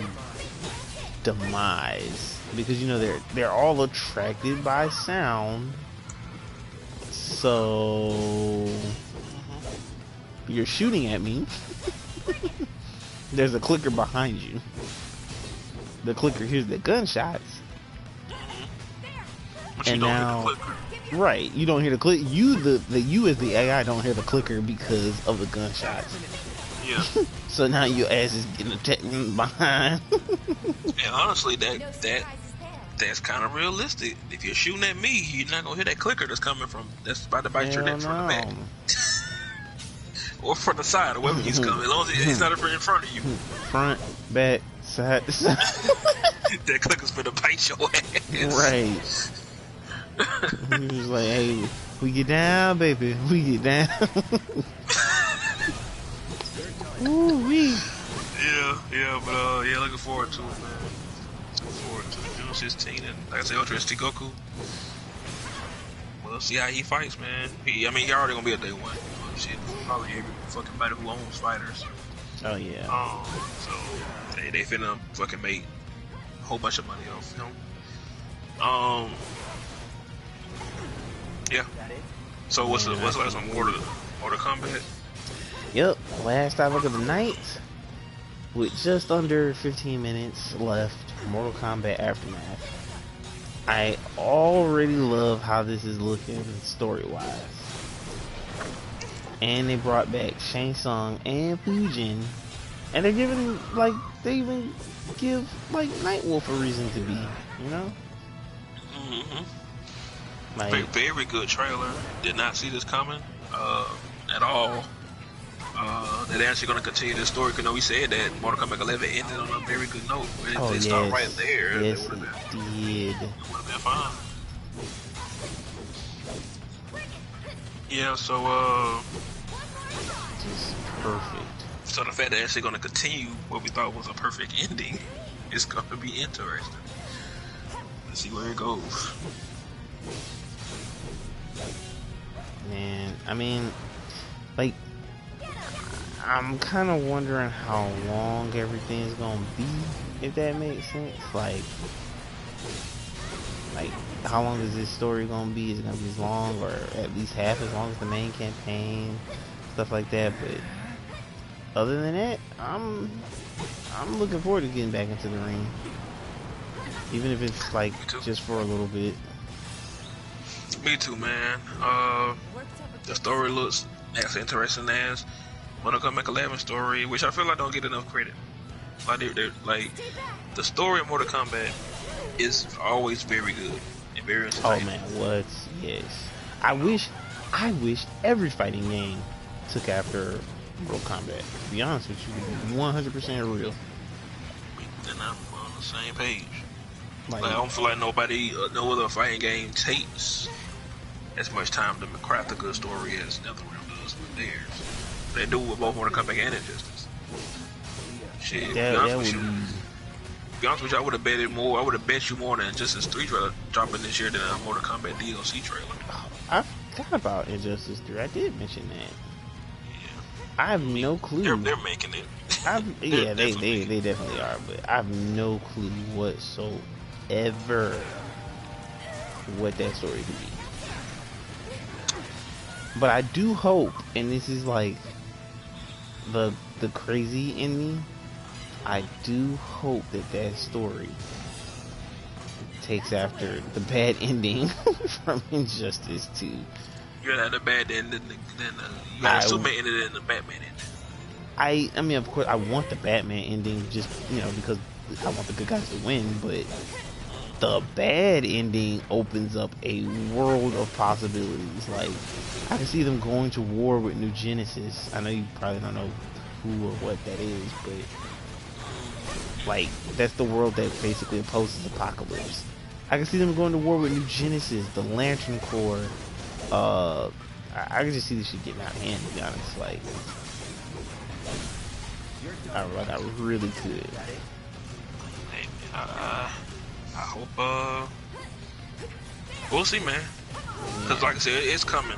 demise, because you know they're all attracted by sound. So you're shooting at me. There's a clicker behind you. The clicker hears the gunshots. But And you don't now, hit the clicker. right, you don't hear the click. You as the AI don't hear the clicker because of the gunshots. Yeah. So now your ass is getting attacked from behind. And honestly, that's kind of realistic. If you're shooting at me, you're not gonna hear that clicker that's about to bite your Hell neck from the back no. or from the side, or wherever he's coming. As long as he's not in front of you, Front, back, side to side. that clicker's gonna bite your ass. Right. He was like, hey, we get down, baby. We get down. Ooh, wee. Yeah, but yeah, looking forward to it, man. Looking forward to it. June 16, and like I said, Ultra ST Goku. We'll see how he fights, man. He already gonna be a day one. Shit, probably every fucking body who owns fighters. Oh yeah. So they finna fucking make a whole bunch of money off him. Yeah. So what's the last one? Mortal Kombat? Yep. Last topic of the night. With just under 15 minutes left, Mortal Kombat Aftermath. I already love how this is looking story-wise. And they brought back Shang Tsung and Fujin. And they're giving, like, they even give, like, Nightwolf a reason to be, you know? Mm-hmm. Like, Very good trailer. Did not see this coming at all. They're actually going to continue the story. Because we said that Mortal Kombat 11 ended on a very good note. If they start right there, yes, it would have did. been fine. Yeah, so Just perfect. so the fact that they're actually going to continue what we thought was a perfect ending is going to be interesting. Let's see where it goes. Man, I mean, like, I'm kind of wondering how long everything is gonna be, if that makes sense. Like how long is this story gonna be? Is it gonna be as long, or at least half as long as the main campaign, stuff like that? But other than that, I'm looking forward to getting back into the ring, even if it's like just for a little bit. Me too, man. The story looks as interesting as Mortal Kombat 11 story, which I feel like don't get enough credit. Like the story of Mortal Kombat is always very good and very entertaining. Oh man, what? Yes. I wish every fighting game took after Mortal Kombat. To be honest with you, 100% real. And I'm on the same page. Like, I don't feel like no other fighting game takes as much time to craft a good story as NetherRealm does. Injustice with theirs. They do with both Mortal Kombat and Injustice. Shit, to be That honest would with you, be. I would have betted more. I would have bet you more than Injustice 3 trailer dropping this year than a Mortal Kombat DLC trailer. I forgot about Injustice 3. I did mention that. Yeah, I have no clue. they're making it. Yeah, they definitely are, but I have no clue whatsoever what that story could be. But I do hope, and this is like the crazy in me, I do hope that story takes after the bad ending from Injustice 2. You had the bad ending, then you had Superman ended it in the Batman ending. I mean, of course, I want the Batman ending, just because I want the good guys to win. But the bad ending opens up a world of possibilities. Like, I can see them going to war with New Genesis. I know you probably don't know who or what that is, but like, that's the world that basically opposes Apocalypse. I can see them going to war with New Genesis, the Lantern Corps. I can just see this shit getting out of hand, to be honest. Like, I really could. Hey, I hope, we'll see, man. Cause like I said, it's coming.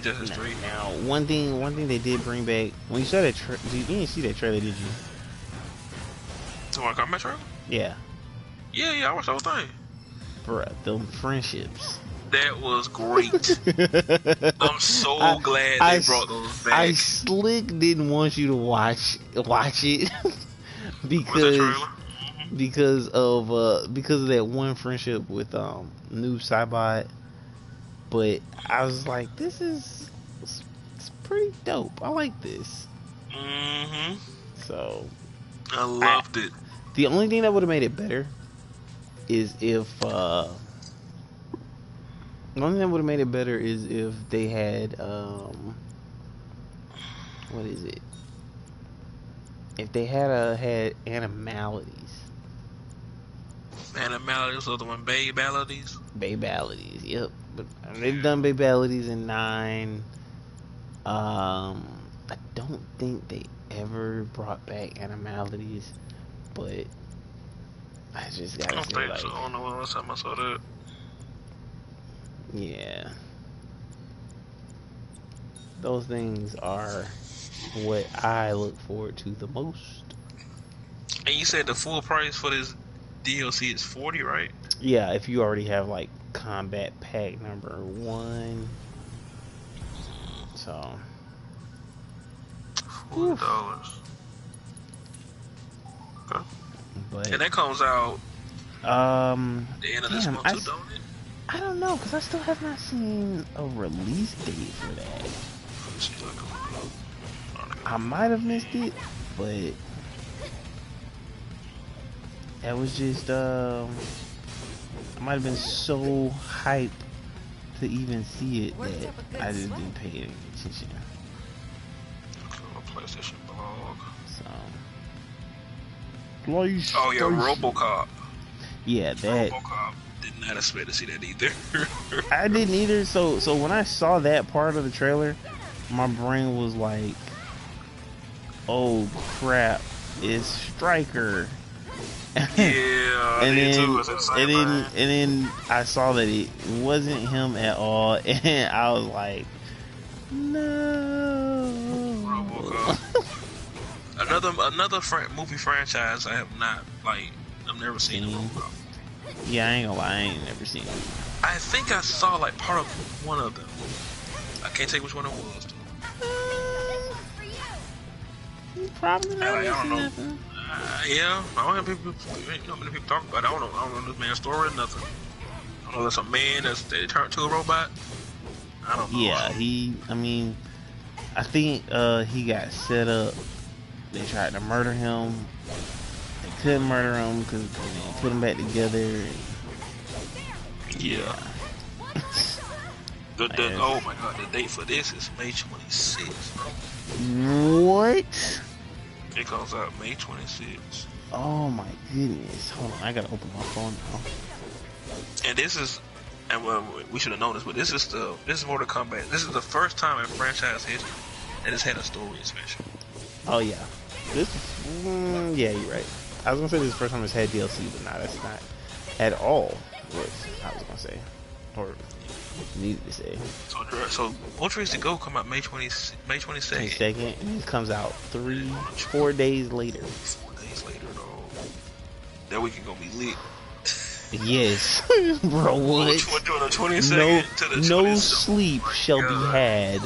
Just as three. Now, one thing they did bring back, when you saw that, you didn't see that trailer, did you? So want to come trailer? Yeah. Yeah, I watched the whole thing. Bruh, them friendships. That was great. I'm so glad they brought those back. I slick didn't want you to watch it because of that one friendship with Noob Saibot. But I was like, it's pretty dope. I like this. Mm-hmm. So I loved it. The only thing that would have made it better is if they had what is it? If they had animalities. Animalities or the one Babalities? Babalities, yep. But they've done Babalities in 9. I don't think they ever brought back animalities, but I just gotta say, like, so. I don't know when last time I saw that. Yeah. Those things are what I look forward to the most. And you said the full price for this DLC is $40, right? Yeah, if you already have like Combat Pack number 1. So $40. Okay. But and that comes out the end of this month too, don't it? I don't know, because I still have not seen a release date for that. I might have missed it, but that was just I might have been so hyped to even see it that I just didn't pay any attention. PlayStation blog. So oh yeah, RoboCop. Yeah, that RoboCop. Did not expect to see that either. I didn't either. So when I saw that part of the trailer, my brain was like, "Oh crap, it's Stryker." Yeah, and then I saw that it wasn't him at all, and I was like, "No." RoboCop. another movie franchise I have not I've never seen RoboCop. Yeah, I ain't gonna lie, I ain't never seen it. I think I saw like part of one of them. I can't tell which one it was. Probably not. I don't know. Yeah, I don't have people. Not many people talk about it. I don't know this man's story or nothing. I don't know there's a man that turned to a robot. I don't know. Yeah, I think he got set up. They tried to murder him. They couldn't murder him because they put him back together. Yeah. Oh my god, the date for this is May 26th, bro. What? It comes out May 26th. Oh my goodness. Hold on, I gotta open my phone now. And this is And well, we should have known this, but this is Mortal Kombat. This is the first time in franchise history that it's had a story expansion. Oh yeah, this. Yeah, you're right. I was gonna say this is the first time it's had DLC, but nah, that's not at all what I was gonna say or needed to say. So Ultra Instinct Go come out May 22nd. 22nd, and it comes out 4 days later. 4 days later, though. That weekend gonna be lit. Yes, bro. What? On the 22nd to the 27th. No sleep shall be had.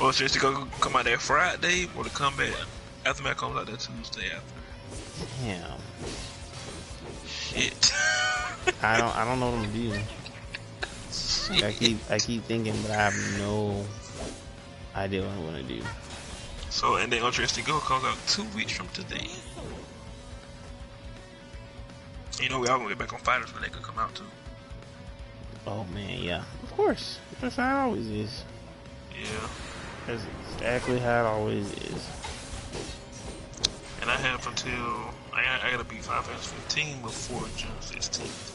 Well, since they gonna come out that Friday, or the Combat Aftermath comes out that Tuesday after. Damn. Shit. I don't know what I'm gonna do. Like, I keep thinking, but I have no idea what I'm gonna do. So, and then Ultra Instinct Go comes out 2 weeks from today. You know, we all gonna get back on fighters when they can come out too. Oh man, yeah, of course. That's how it always is. Yeah. That's exactly how it always is. And I have until I gotta beat 5S15 before June 16th.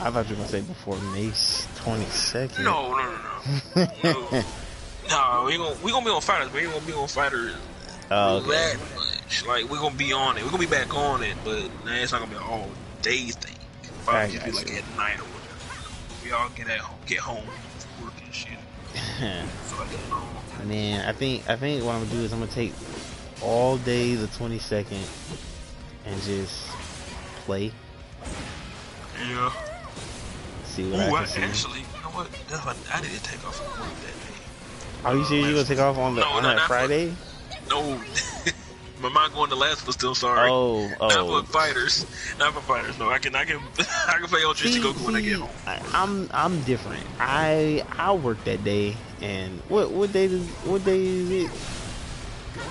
I thought you were gonna say before May 22nd. No. No, we gonna be on fighters, but we ain't gonna be on fighters that much. Like, we're gonna be on it. We're gonna be back on it, but it's not gonna be an all day thing. Probably just be like at night or whatever. We all get home from work and shit. So I get home. Man, I think what I'm gonna do is I'm gonna take all day the 22nd and just play. Yeah. See what I can see. Actually, you know what? That's what I need to take off from work that day. Are you serious? You gonna take off on that Friday? No. My mind going to last, but still sorry. Oh. Not for fighters. No, I can play Ultra Instinct Goku when I get home. I'm different. I'll work that day. And what day is it?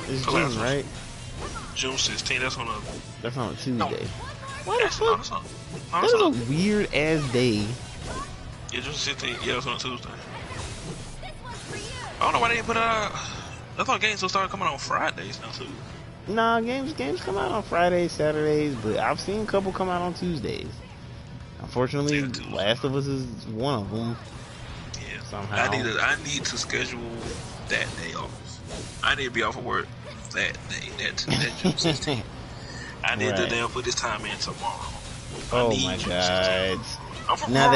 It's June, right? June 16th. That's on a Tuesday. No. What the fuck? That's a weird ass day. Yeah, June 16th. Yeah, it's on a Tuesday. I don't know why they didn't put it out. I thought games will start coming on Fridays now too. Nah, games come out on Fridays, Saturdays, but I've seen a couple come out on Tuesdays. Unfortunately, Last of Us is one of them. Yeah. Somehow. I need to schedule that day off. I need to be off of work that day. That June 16th. I need to damn put this time in tomorrow. Oh my god. I'm from now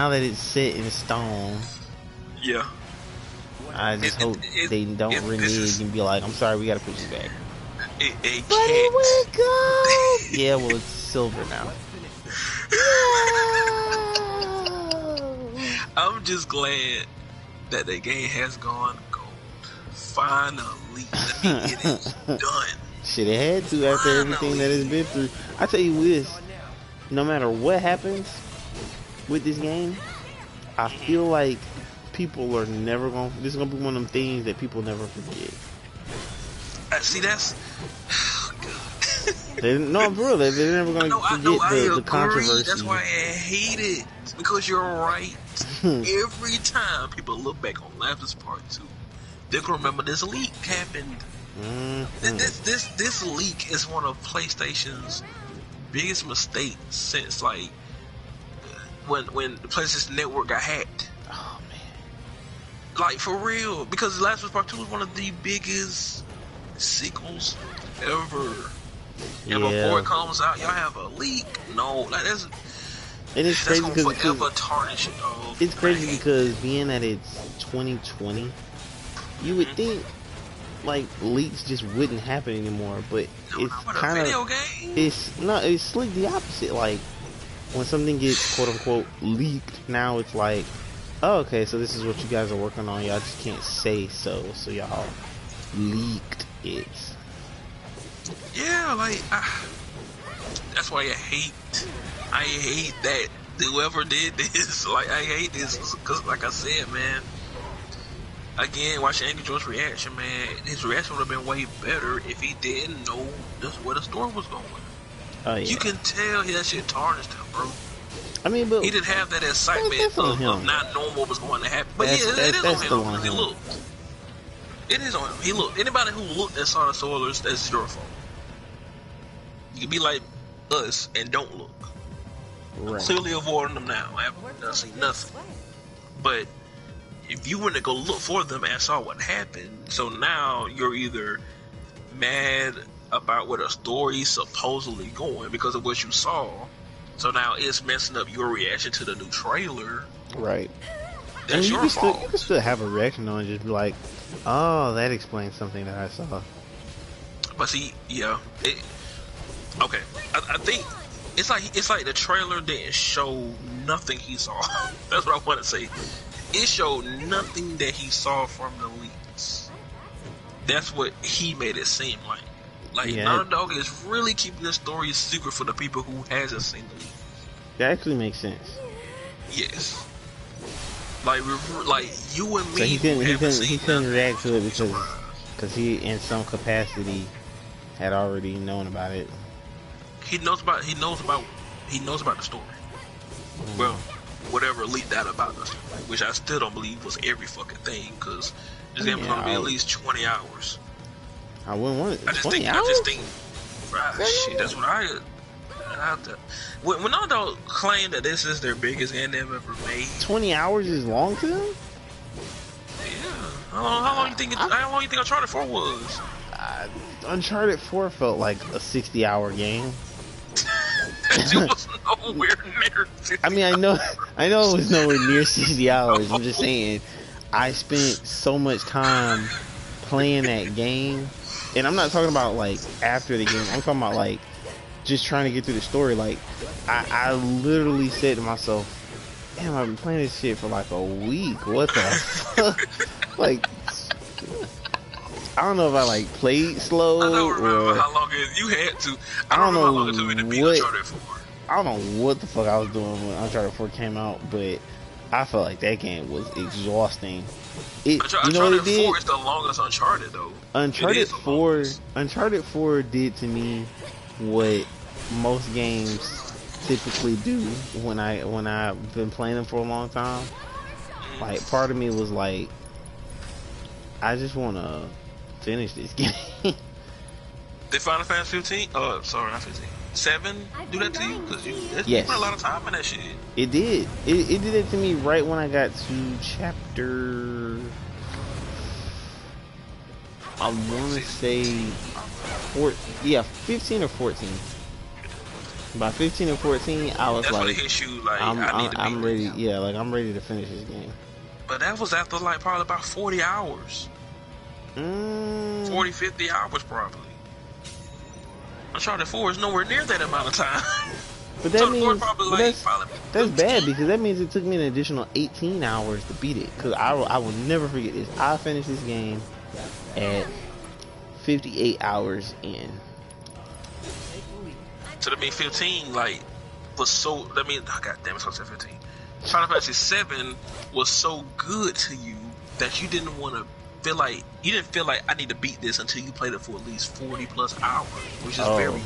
that it's set in stone. Yeah. I just hope they don't renege and be like, I'm sorry, we gotta put you back. It but can't. it will go! Yeah, well, it's silver now. I'm just glad that the game has gone gold. Finally. It is done. Shit, it had to after everything that it's been through. I tell you this, no matter what happens with this game, I feel like people are never gonna. This is gonna be one of them things that people never forget. See, that's. No, bro, they're never gonna forget the controversy. That's why I hate it. Because you're right. Every time people look back on Last of Us Part 2, they're gonna remember this leak happened. This leak is one of PlayStation's biggest mistakes since like when the PlayStation Network got hacked. Oh man. Like, for real, because Last of Us Part 2 was one of the biggest sequels ever. Yeah. And before it comes out, y'all have a leak. No, like that's crazy gonna forever tarnish it. It's crazy because being that it's 2020, you would think like leaks just wouldn't happen anymore, but it's kind of it's like the opposite. Like when something gets quote unquote leaked, now it's like, oh, okay, so this is what you guys are working on. Y'all just can't say so y'all leaked it. Yeah, like that's why I hate that whoever did this. Like, I hate this because, like I said, man. Again, watching Angry Joe's reaction, man, his reaction would have been way better if he didn't know where the story was going. Oh, yeah. You can tell that shit tarnished him, bro. I mean, but he didn't have that excitement of not knowing what was going to happen. But it is on him because he looked. It is on him. He looked. Anybody who looked and saw the spoilers, that's your fault. You can be like us and don't look. I'm Right. clearly avoiding them now. I haven't seen nothing. But if you went to go look for them and saw what happened, so now you're either mad about where the story's supposedly going because of what you saw, so now it's messing up your reaction to the new trailer. Right. I That's mean, your you can fault. still have a reaction on it, just be like, oh, that explains something that I saw. But see, yeah, okay. I think it's like the trailer didn't show nothing he saw. That's what I want to say. It showed nothing that he saw from the leaks. That's what he made it seem like. Like Yeah, Naughty Dog is really keeping the story secret for the people who hasn't seen the leaks. that actually makes sense. Yes. Like you and me So he who haven't seen he couldn't nothing, react to it surprised. because he, in some capacity, had already known about it. He knows about the story. Well, whatever leaked out about the story, which I still don't believe was every fucking thing, because this game is Yeah, gonna be at least 20 hours. I wouldn't want it. I just 20 think, hours? shit, that's what I have to. When all dog claim that this is their biggest game they've ever made, 20 hours is long to them? yeah. How long you think Uncharted 4 was? Uncharted 4 felt like a 60-hour game. It was nowhere near 50 I mean, I know it was nowhere near 60 hours. I'm just saying, I spent so much time playing that game, and I'm not talking about like after the game. I'm talking about like just trying to get through the story. Like, I literally said to myself, "Damn, I've been playing this shit for like a week. What the fuck?" Like, I don't know if I like played slow I don't remember or how long you had to. I don't remember know how long it took me to beat what- Uncharted 4. I don't know what the fuck I was doing when Uncharted 4 came out, but I felt like that game was exhausting. You know what Uncharted it did? 4 is the longest Uncharted though. Uncharted 4 did to me what most games typically do when I've been playing them for a long time. Like, part of me was like, I just want to finish this game. Did Final Fantasy 15? Sorry, not 15. 7 do that to you? Because you Yes. spent a lot of time in that shit. It did. It did it to me right when I got to chapter, I want to say 15 or 14. By 15 or 14, I was That's when it like, hits you like, I need to I'm beat ready. this. Yeah, like I'm ready to finish this game. But that was after like probably about 40 hours. 40, 50 hours probably. Uncharted 4 is nowhere near that amount of time. But that So the means board probably like, that's bad, because that means it took me an additional 18 hours to beat it. Because I will never forget this. I finished this game at 58 hours in. So that means 15 like was so. That means God damn it, I said 15. Final Fantasy 7 was so good to you that you didn't want to feel like I need to beat this until you played it for at least 40 plus hours, which is very.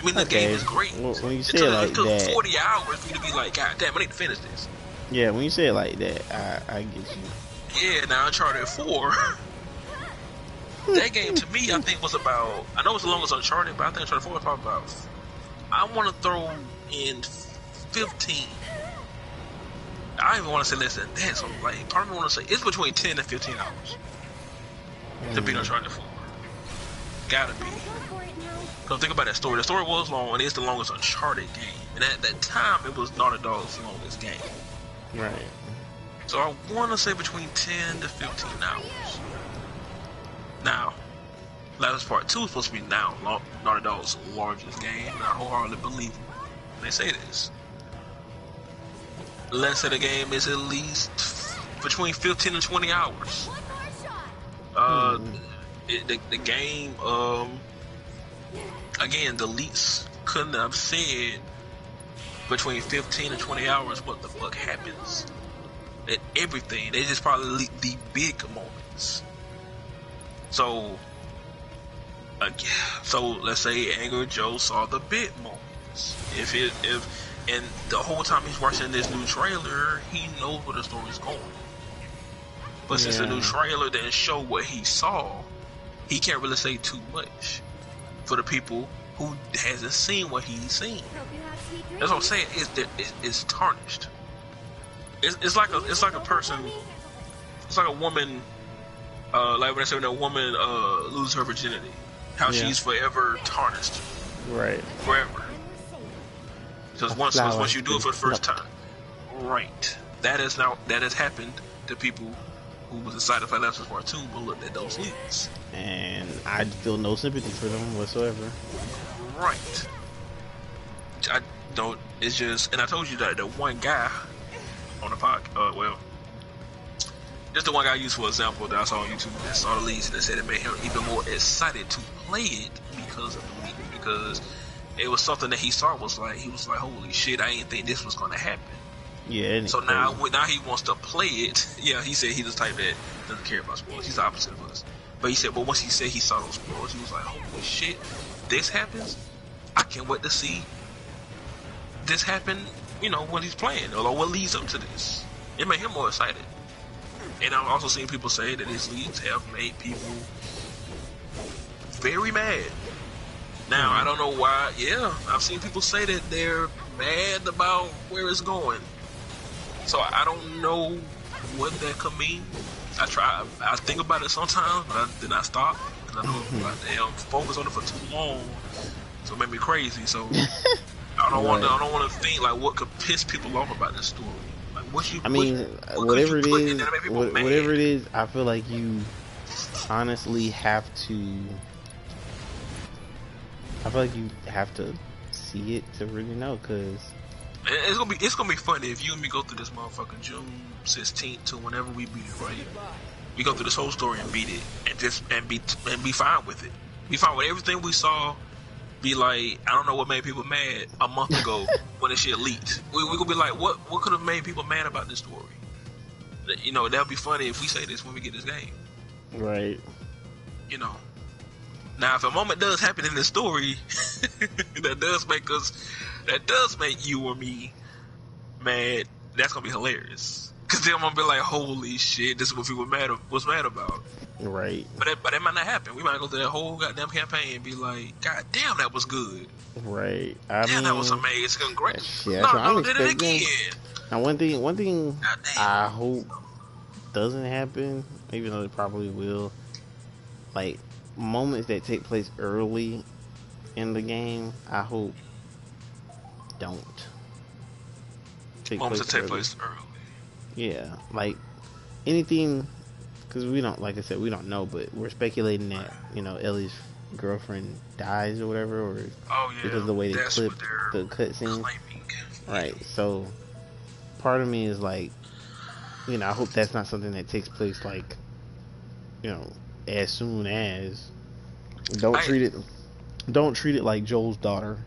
I mean, the game is great. Well, when you say it like it took that, 40 hours for you to be like, God damn, I need to finish this. yeah, when you say it like that, I get you. Yeah, now Uncharted 4. That game to me, I think was about. I know it's the longest Uncharted, but I think Uncharted 4 was probably about. I want to throw in 15. I even want to say less than that. So like, part of me want to say it's between 10 and 15 hours to beat Uncharted 4. Gotta be. Because think about that story. The story was long, and it's the longest Uncharted game. And at that time, it was Naughty Dog's longest game. Right. So I want to say between 10 to 15 hours. Now, Last Part 2 is supposed to be now Naughty Dog's largest game, and I wholeheartedly believe when they say this. The length of the game is at least between 15 and 20 hours. The game, again, the leaks couldn't have said between 15 and 20 hours what the fuck happens. At everything. They just probably leaked the big moments. So let's say Angry Joe saw the big moments. And the whole time he's watching this new trailer, he knows where the story's going. But since the new trailer didn't show what he saw, he can't really say too much for the people who hasn't seen what he's seen. Hope you have sweet dreams. That's what I'm saying. It's tarnished. It's like a person. It's like a woman. Like when I say when a woman loses her virginity, how she's forever tarnished. Right. Forever. Because once you do it for the first time, right? That has happened to people who was inside of Last Part 2 but looked at those leaks. And I feel no sympathy for them whatsoever. Right. I don't. It's just, and I told you that the one guy on the podcast, well, just the one guy I used for example that I saw on YouTube that saw the leaks and said it made him even more excited to play it because of the leak, because it was something that he saw he was like, holy shit, I didn't think this was going to happen. Yeah. So now he wants to play it. Yeah, he said he the type that doesn't care about spoilers. He's the opposite of us. But he said, but once he said he saw those spoilers, he was like, holy shit, this happens? I can't wait to see this happen, when he's playing, or what leads up to this. It made him more excited. And I've also seen people say that his leaks have made people very mad. Now, I don't know why. Yeah, I've seen people say that they're mad about where it's going. So I don't know what that could mean. I think about it sometimes, but then I stop. And I know I focus on it for too long. So it made me crazy. So I don't want to think like what could piss people off about this story. Like whatever it is, I feel like you honestly have to. I feel like you have to see it to really know, cause it's gonna be funny if you and me go through this motherfucker June 16th to whenever we beat it, right? We go through this whole story and beat it, and be fine with it. Be fine with everything we saw. Be like, I don't know what made people mad a month ago when this shit leaked. We gonna be like, what could have made people mad about this story? That'll be funny if we say this when we get this game. Right. Now, if a moment does happen in the story that does make you or me mad, that's gonna be hilarious. Cause then I'm gonna be like, holy shit, this is what people was mad about. Right. But that might not happen. We might go through that whole goddamn campaign and be like, God damn, that was good. Right. That was amazing. Great. Yeah, No, did it again. Now, one thing I hope doesn't happen, even though it probably will, like moments that take place early in the game, I hope don't take place early. Yeah, like anything, because we don't, like I said, we don't know, but we're speculating that Ellie's girlfriend dies or whatever, or because of the way they clip the cutscene. Right. So part of me is like, I hope that's not something that takes place like, as soon as. Don't treat it like Joel's daughter.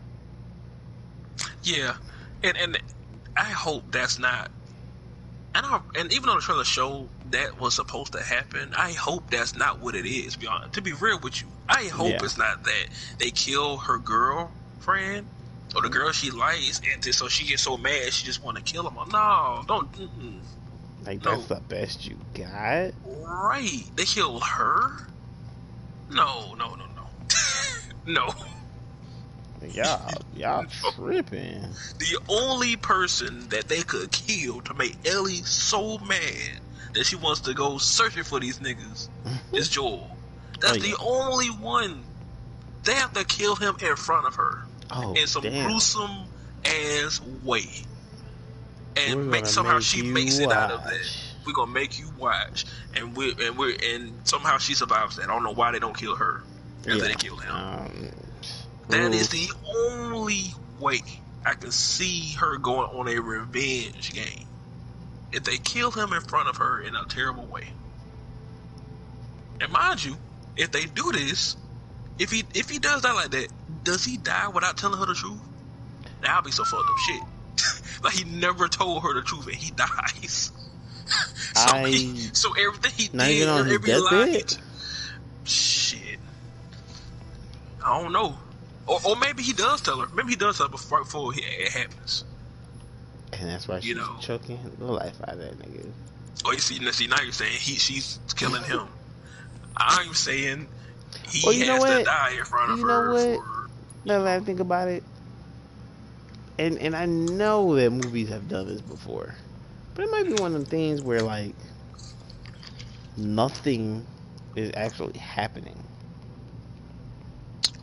Yeah, and I hope that's not. And even though the trailer showed that was supposed to happen, I hope that's not what it is. To be real with you, I hope it's not that they kill her girlfriend or the girl she likes, and so she gets so mad she just want to kill him. No, don't. That's the best you got. Right? They killed her. No. No. Y'all tripping. The only person that they could kill to make Ellie so mad that she wants to go searching for these niggas is Joel. That's the only one. They have to kill him in front of her in some gruesome ass way, and somehow she makes it out of that. We're gonna make you watch, and somehow she survives that. I don't know why they don't kill her after they kill him. That is the only way I can see her going on a revenge game. If they kill him in front of her in a terrible way. And mind you, if they do this, if he does that like that, does he die without telling her the truth? That'll be some fucked up shit. Like he never told her the truth and he dies. So everything he did, every lie, shit. I don't know. Or maybe he does tell her. Maybe he does tell her before it happens. And that's why she's choking the life out of that nigga. Oh, you see, now you're saying she's killing him. I'm saying he has to die in front of her. Now that I think about it, and I know that movies have done this before, but it might be one of them things where like nothing is actually happening.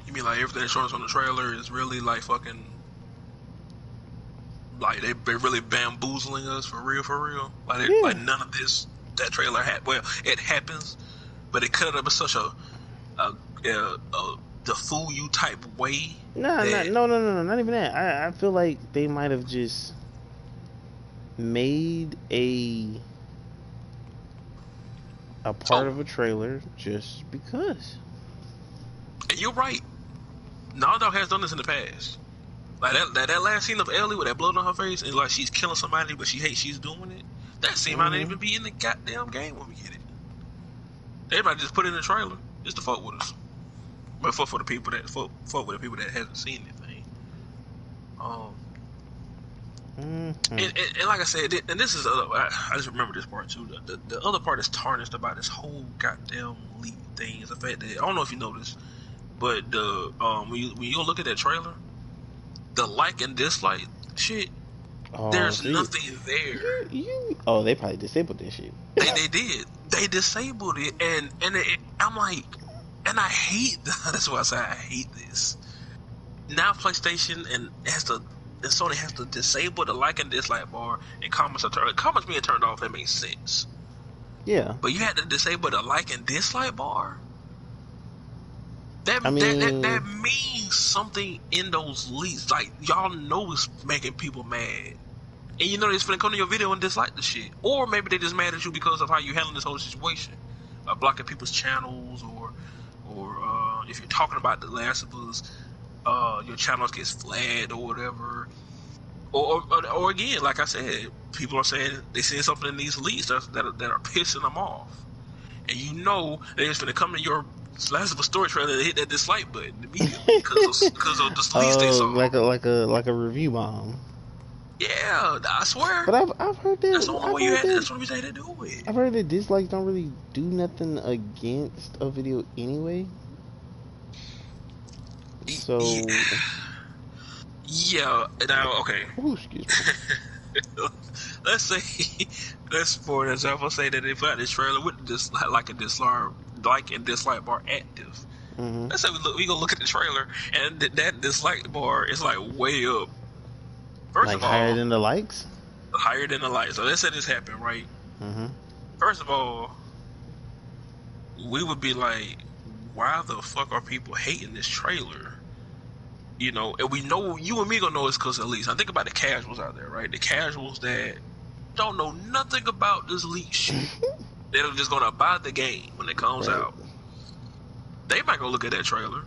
You mean like everything that shows on the trailer is really like fucking, like they really bamboozling us for real, for real. Like Yeah. none of this that trailer had. Well, it happens, but it cut it up in such a the fool you type way Nah, that no, not even that. I feel like they might have just made a part so. of a trailer just because. And you're right. Naughty Dog has done this in the past. Like that last scene of Ellie with that blood on her face, and like she's killing somebody, but she hates she's doing it. That scene might not Mm-hmm. even be in the goddamn game when we get it. They might just put it in the trailer just to fuck with us. But fuck for the people that fuck with the people that haven't seen anything. Mm-hmm. And like I said, and this is I just remember this part too. The other part is tarnished about this whole goddamn leak thing is the fact that I don't know if you noticed, but the when you go look at that trailer, the like and dislike shit, Oh, there's see, nothing there. Oh, they probably disabled this shit. They did. They disabled it, and I'm like, and I hate that's why I say I hate this. Now PlayStation and Sony has to disable the like and dislike bar, and comments being turned off. That makes sense. Yeah. But you had to disable the like and dislike bar. That I mean, that means something in those leaks. Like y'all know it's making people mad. And you know they're gonna come to your video and dislike the shit. Or maybe they just mad at you because of how you handle this whole situation. Blocking people's channels or if you're talking about The Last of Us, your channels gets flagged or whatever. Or again, like I said, people are saying they see something in these leaks that are pissing them off. And you know they're just gonna come to your Last of Us story trailer and hit that dislike button immediately because of the leaks they saw. like a review bomb. Yeah, I swear. But I've heard that. That's the only way you had. That's the only reason they had to do it. I've heard that dislikes don't really do nothing against a video anyway. So. Yeah. Now, okay. Ooh, excuse me. Let's say, for example, say that they put out this trailer with this like and dislike bar active. Mm-hmm. Let's say we go look at the trailer and that dislike bar is like way up. First Like of all, higher than the likes. Higher than the likes. So let's say this happened, right? Mm-hmm. First of all, we would be like, why the fuck are people hating this trailer? You know, and we know, you and me gonna know it's because of leaks. I think about the casuals out there, right? The casuals that don't know nothing about this leak shit. They're just gonna buy the game when it comes out. They might go look at that trailer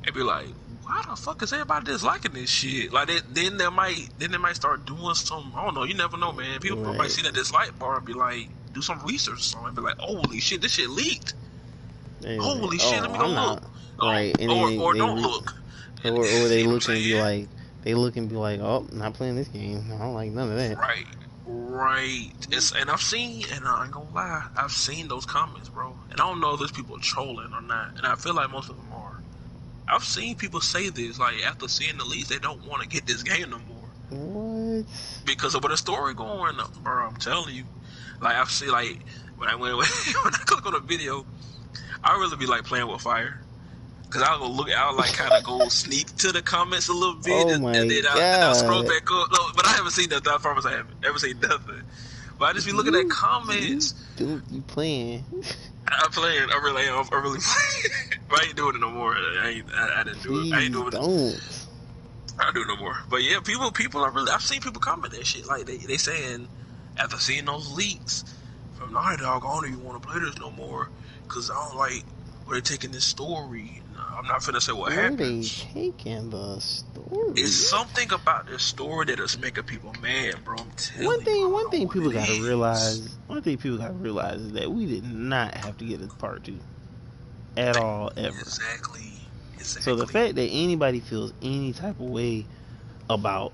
and be like, why the fuck is everybody disliking this shit? Like, then they might start doing some, I don't know, you never know, man. People might see that dislike bar and be like, do some research or something, and be like, holy shit, this shit leaked. Holy shit, let me go look. Right, and or don't look. Or they look and be like, oh, not playing this game. I don't like none of that. Right. And I've seen, and I ain't gonna lie, I've seen those comments, bro. And I don't know if there's people trolling or not. And I feel like most of them are. I've seen people say this, like, after seeing the leaks, they don't want to get this game no more. What? Because of where the story going, bro, I'm telling you. Like, I've seen, like, when I click on a video, I really be, like, playing with fire. Because I'll like kind of go sneak to the comments a little bit, and then I'll scroll back up. No, but I haven't seen nothing. I promise I haven't ever seen nothing. But I just be looking at comments. You playing? I'm playing. I really am. I really playing. But I ain't doing it no more. I didn't do it. I ain't doing it. I don't do it no more. But yeah, people are really. I've seen people comment that shit. Like they saying after seeing those leaks from Naughty Dog, I don't even want to play this no more because I don't like where they're taking this story. I'm not finna say what happens. Where they taking the story? It's something about this story that is making people mad, bro. I'm telling you. One thing people gotta realize is that we did not have to get a part 2 at all, ever. Exactly. So the fact that anybody feels any type of way about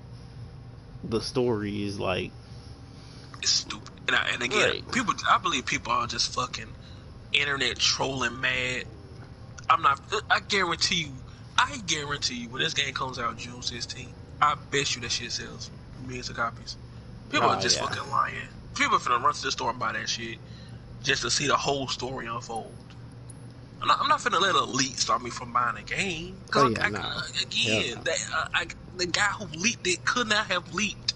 the story is like, it's stupid. And again, I believe people are just fucking internet trolling mad. I guarantee you I guarantee you, when this game comes out June 16th, I bet you that shit sells millions of copies. People are Oh just yeah, fucking lying. People are finna run to the store and buy that shit just to see the whole story unfold. I'm not finna let a leak stop me from buying a game. oh Because, yeah, no, hell again, no. the guy who leaked it could not have leaked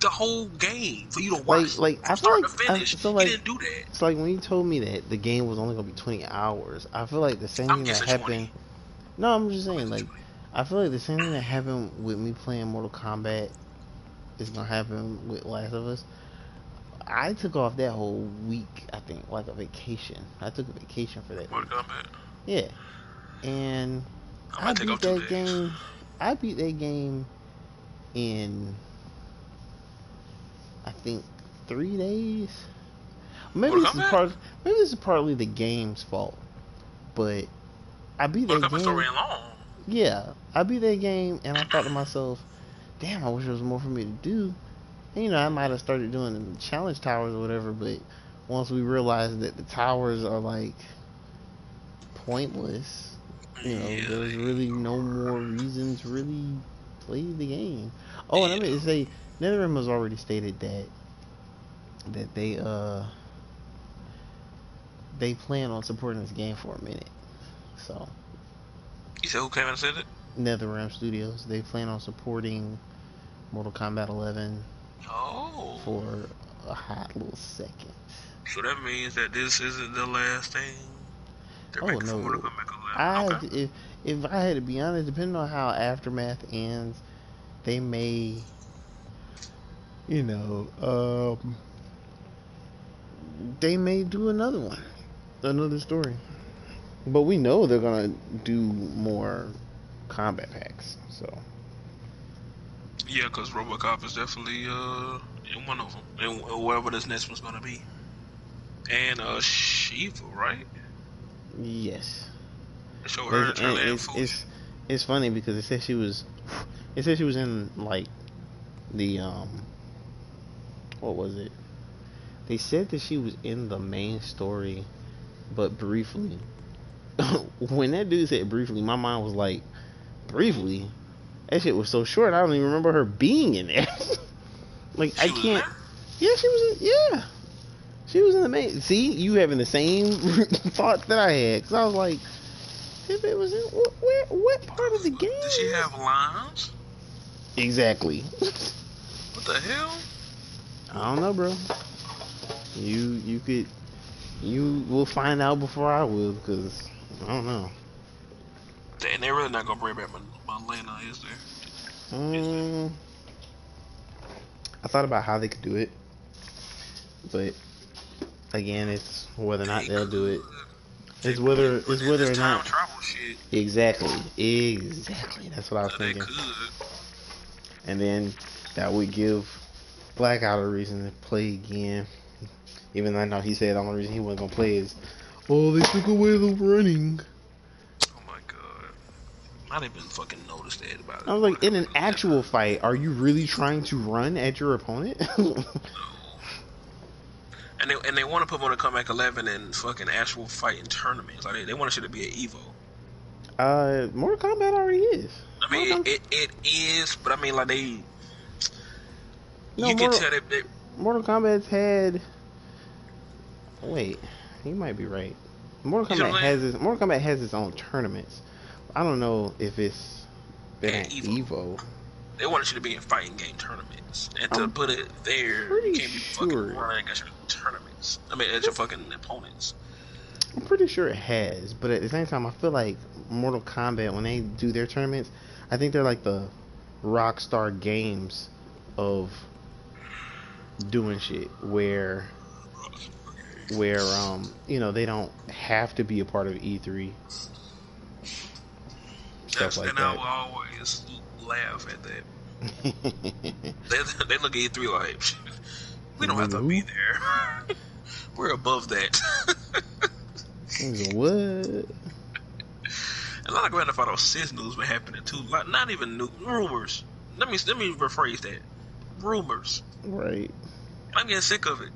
the whole game for you to watch Like from I feel start like to finish. so He like didn't do that. it's like when you told me that the game was only gonna be 20 hours. I feel like the same I'm thing that guessing 20. happened. No, I'm just I'm saying guessing like 20. I feel like the same thing that happened with me playing Mortal Kombat is gonna happen with Last of Us. I took off that whole week, I think, like a vacation. I took a vacation for that Mortal week. Kombat. Yeah, and I I might take beat off 2 that days. game. I beat that game in I think 3 days. Maybe Mortal this is Kombat? part. Maybe this is partly the game's fault, but I beat that Mortal Kombat story game. ain't long. Yeah, I beat that game, and I thought to myself, "Damn, I wish there was more for me to do." And, I might have started doing the challenge towers or whatever, but once we realized that the towers are like pointless, Yeah, there was really they no more are. reason to really play the game. Oh, and I mean Yeah. to say, NetherRealm has already stated that they plan on supporting this game for a minute. So You said who came and said it? NetherRealm Studios, they plan on supporting Mortal Kombat 11 Oh. for a hot little second. So that means that this isn't the last thing they're Oh making for Mortal no, Kombat 11. I Okay. if I had to be honest, depending on how Aftermath ends, they may, you know, they may do another one, another story. But we know they're gonna do more combat packs. So Yeah, because RoboCop is definitely in one of them, and wherever this next one's gonna be. And Shiva, right? yes, They show her in it's, the and trailer and it's Fuji. it's it's funny because it said she was in like the what was it? They said that she was in the main story, but briefly. When that dude said briefly, my mind was like, briefly? That shit was so short, I don't even remember her being in there. Like, I She was in can't. there. Yeah, she was in. Yeah. She was in the main. See, you having the same thought that I had. Because I was like, if it was in. What part of the game Did she is have lines? this? Exactly. What the hell? I don't know, bro. You could. You will find out before I will. Because I don't know. And they're really not gonna bring back Malena, is there? Is there? Um, I thought about how they could do it. But again, it's whether or not They they'll do could. it. They It's whether but it's whether this or time not. travel shit. Exactly. That's what I was So they thinking. could. And then that would give Blackout a reason to play again. Even though I know he said the only reason he wasn't gonna play is, oh, they took away the running. Oh my god. I didn't even fucking notice that about I was Mortal like, in an Kombat 11. actual fight, are you really trying to run at your opponent? No. And they want to put Mortal Kombat 11 in fucking actual fighting tournaments. Like they want shit to be an Evo. Mortal Kombat already is. I Mortal mean, Kombat. it is, but I mean, like No, you can tell that Mortal Kombat's had. Wait, you might be right. you know what I'm saying? Mortal Kombat has its own tournaments. I don't know if it's been And at Evo. Evo. They wanted you to be in fighting game tournaments, and to I'm put it there, you pretty can't be fucking sure. running against your tournaments. I mean, at your fucking opponents. I'm pretty sure it has, but at the same time, I feel like Mortal Kombat when they do their tournaments, I think they're like the Rockstar Games of doing shit where they don't have to be a part of E3, stuff like And I that. will always laugh at that. They look at E3 like, we don't have to be Who? there. We're above that. What? A lot of Grand Theft Auto 6 news been happening too. Like, not even new rumors. Let me rephrase that. Rumors. Right. I'm getting sick of it.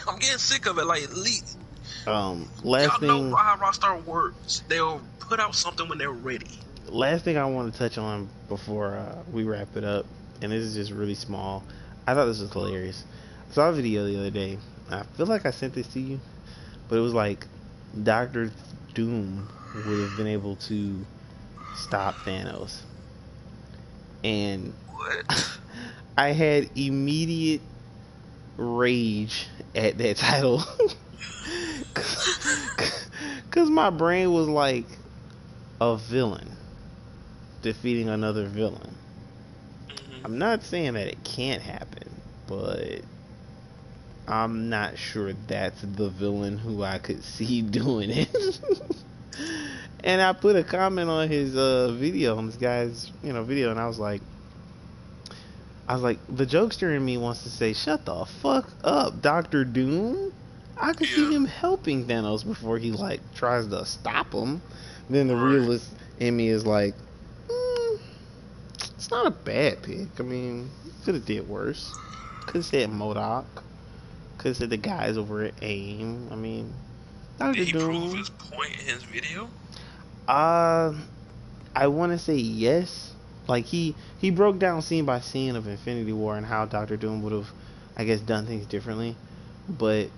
I'm getting sick of it. Like, Last y'all know thing. how Rockstar works. They'll put out something when they're ready. last thing I want to touch on before we wrap it up, and this is just really small. I thought this was hilarious. I saw a video the other day. I feel like I sent this to you, but it was like Doctor Doom would have been able to stop Thanos, and What? I had immediate rage at that title because my brain was like a villain defeating another villain. Hmm. I'm not saying that it can't happen, but I'm not sure that's the villain who I could see doing it. And I put a comment on his video, on this guy's video, and I was like, the jokester in me wants to say, "Shut the fuck up, Doctor Doom." I could see Yeah. him helping Thanos before he like tries to stop him. Then the Right. realist in me is like, it's not a bad pick. I mean, could have did worse. Could have said MODOK. Could have said the guys over at AIM. I mean, Did Doctor he prove Doom. his point in his video? Uh, I want to say yes. Like he broke down scene by scene of Infinity War and how Doctor Doom would have, I guess, done things differently. But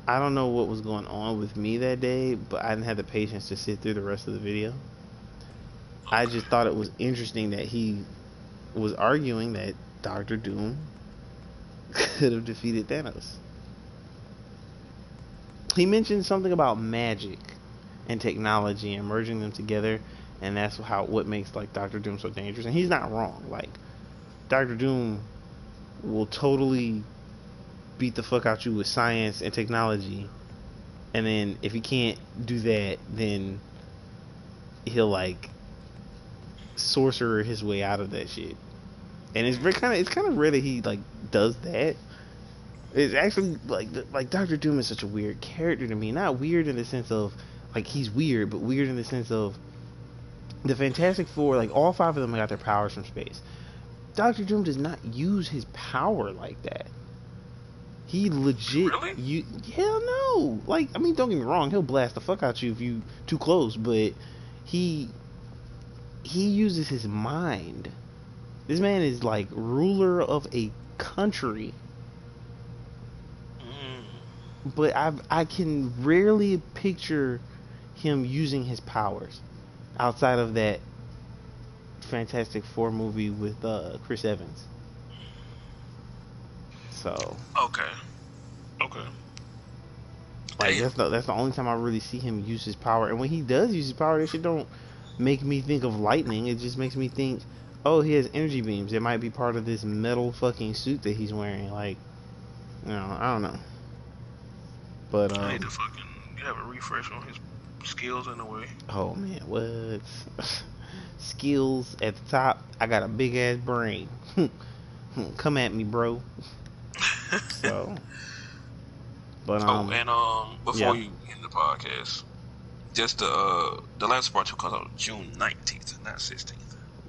I don't know what was going on with me that day. But I didn't have the patience to sit through the rest of the video. I Okay. just thought it was interesting that he was arguing that Doctor Doom could have defeated Thanos. He mentioned something about magic and technology and merging them together, and that's what makes like Doctor Doom so dangerous. And he's not wrong. Like Doctor Doom will totally beat the fuck out you with science and technology, and then if he can't do that, then he'll like sorcerer his way out of that shit. And it's kind of rare that he like does that. It's actually like Doctor Doom is such a weird character to me. Not weird in the sense of like he's weird, but weird in the sense of the Fantastic Four. Like all five of them got their powers from space. Doctor Doom does not use his power like that. He legit Really? you hell no. Like I mean, don't get me wrong. He'll blast the fuck out you if you too close, but he he uses his mind. This man is like ruler of a country, Mm. but I can rarely picture him using his powers outside of that Fantastic Four movie with Chris Evans. So Okay. Okay. like Damn. that's the only time I really see him use his power. And when he does use his power, that shit don't make me think of lightning. It just makes me think, oh, he has energy beams. It might be part of this metal fucking suit that he's wearing. Like, I don't know. But I need to fucking have a refresh on his skills in a way. oh man, what skills at the top? I got a big ass brain. Come at me, bro. So, but Oh, and before yeah, you end the podcast, just the last part will come out June 19th, not 16th.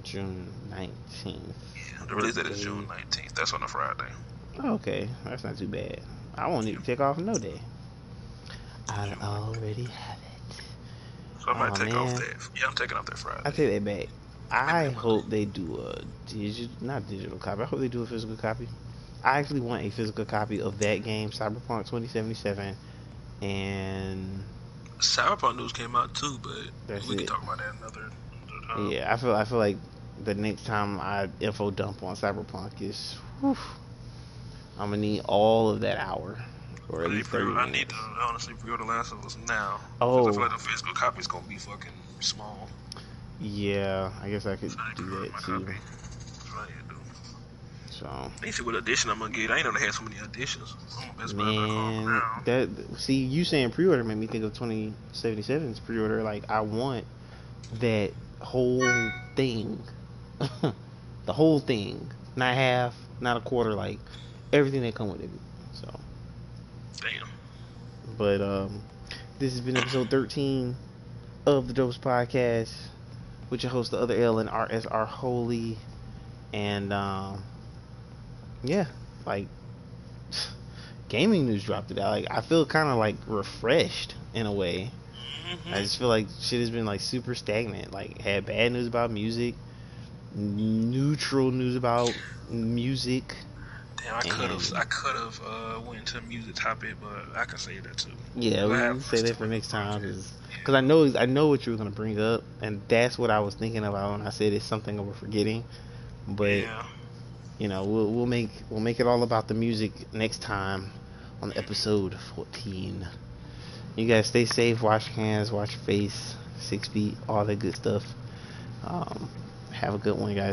June 19th. Yeah, the What release date is day? June 19th. That's on a Friday. Okay, that's not too bad. I won't need to take off no day. I June 19th. already have it. So I might Oh take off man, that. Yeah, I'm taking off that I Friday. take that back. Maybe I that Monday. hope they do a not digital copy. I hope they do a physical copy. I actually want a physical copy of that game, Cyberpunk 2077, and Cyberpunk news came out too, but that's we can it. talk about that another time. Yeah, I feel like the next time I info dump on Cyberpunk is, whew, I'm gonna need all of that hour, or at least 30 I need to minutes. honestly pre-order Last of Us now because I feel Oh, like the physical copy is gonna be fucking small. yeah, I guess I could So I need to do pre-order that my too. copy. That's what I need to do. So, I need to see what edition I'm gonna get. I ain't know they had so many editions. I'm on BestBuy.com man, now. that see you saying pre-order made me think of 2077's pre-order. Like I want that whole thing, the whole thing, not half, not a quarter, like everything that come with it. So, Damn. but this has been episode 13 of the Dopest Podcast with your host, the other L and RSR Holy, and yeah, like gaming news dropped today. Like I feel kind of like refreshed in a way. I Hmm. just feel like shit has been like super stagnant. Like had bad news about music, neutral news about music, Damn, and I could have went to a music topic, but I can say that too. yeah, Cause I we have say first that two for in the next time project. because I know what you were gonna bring up, and that's what I was thinking about when I said it's something we're forgetting. But Yeah. you know, we'll make it all about the music next time on episode 14. You guys stay safe, wash your hands, wash your face, 6 feet, all that good stuff. Um, have a good one, guys.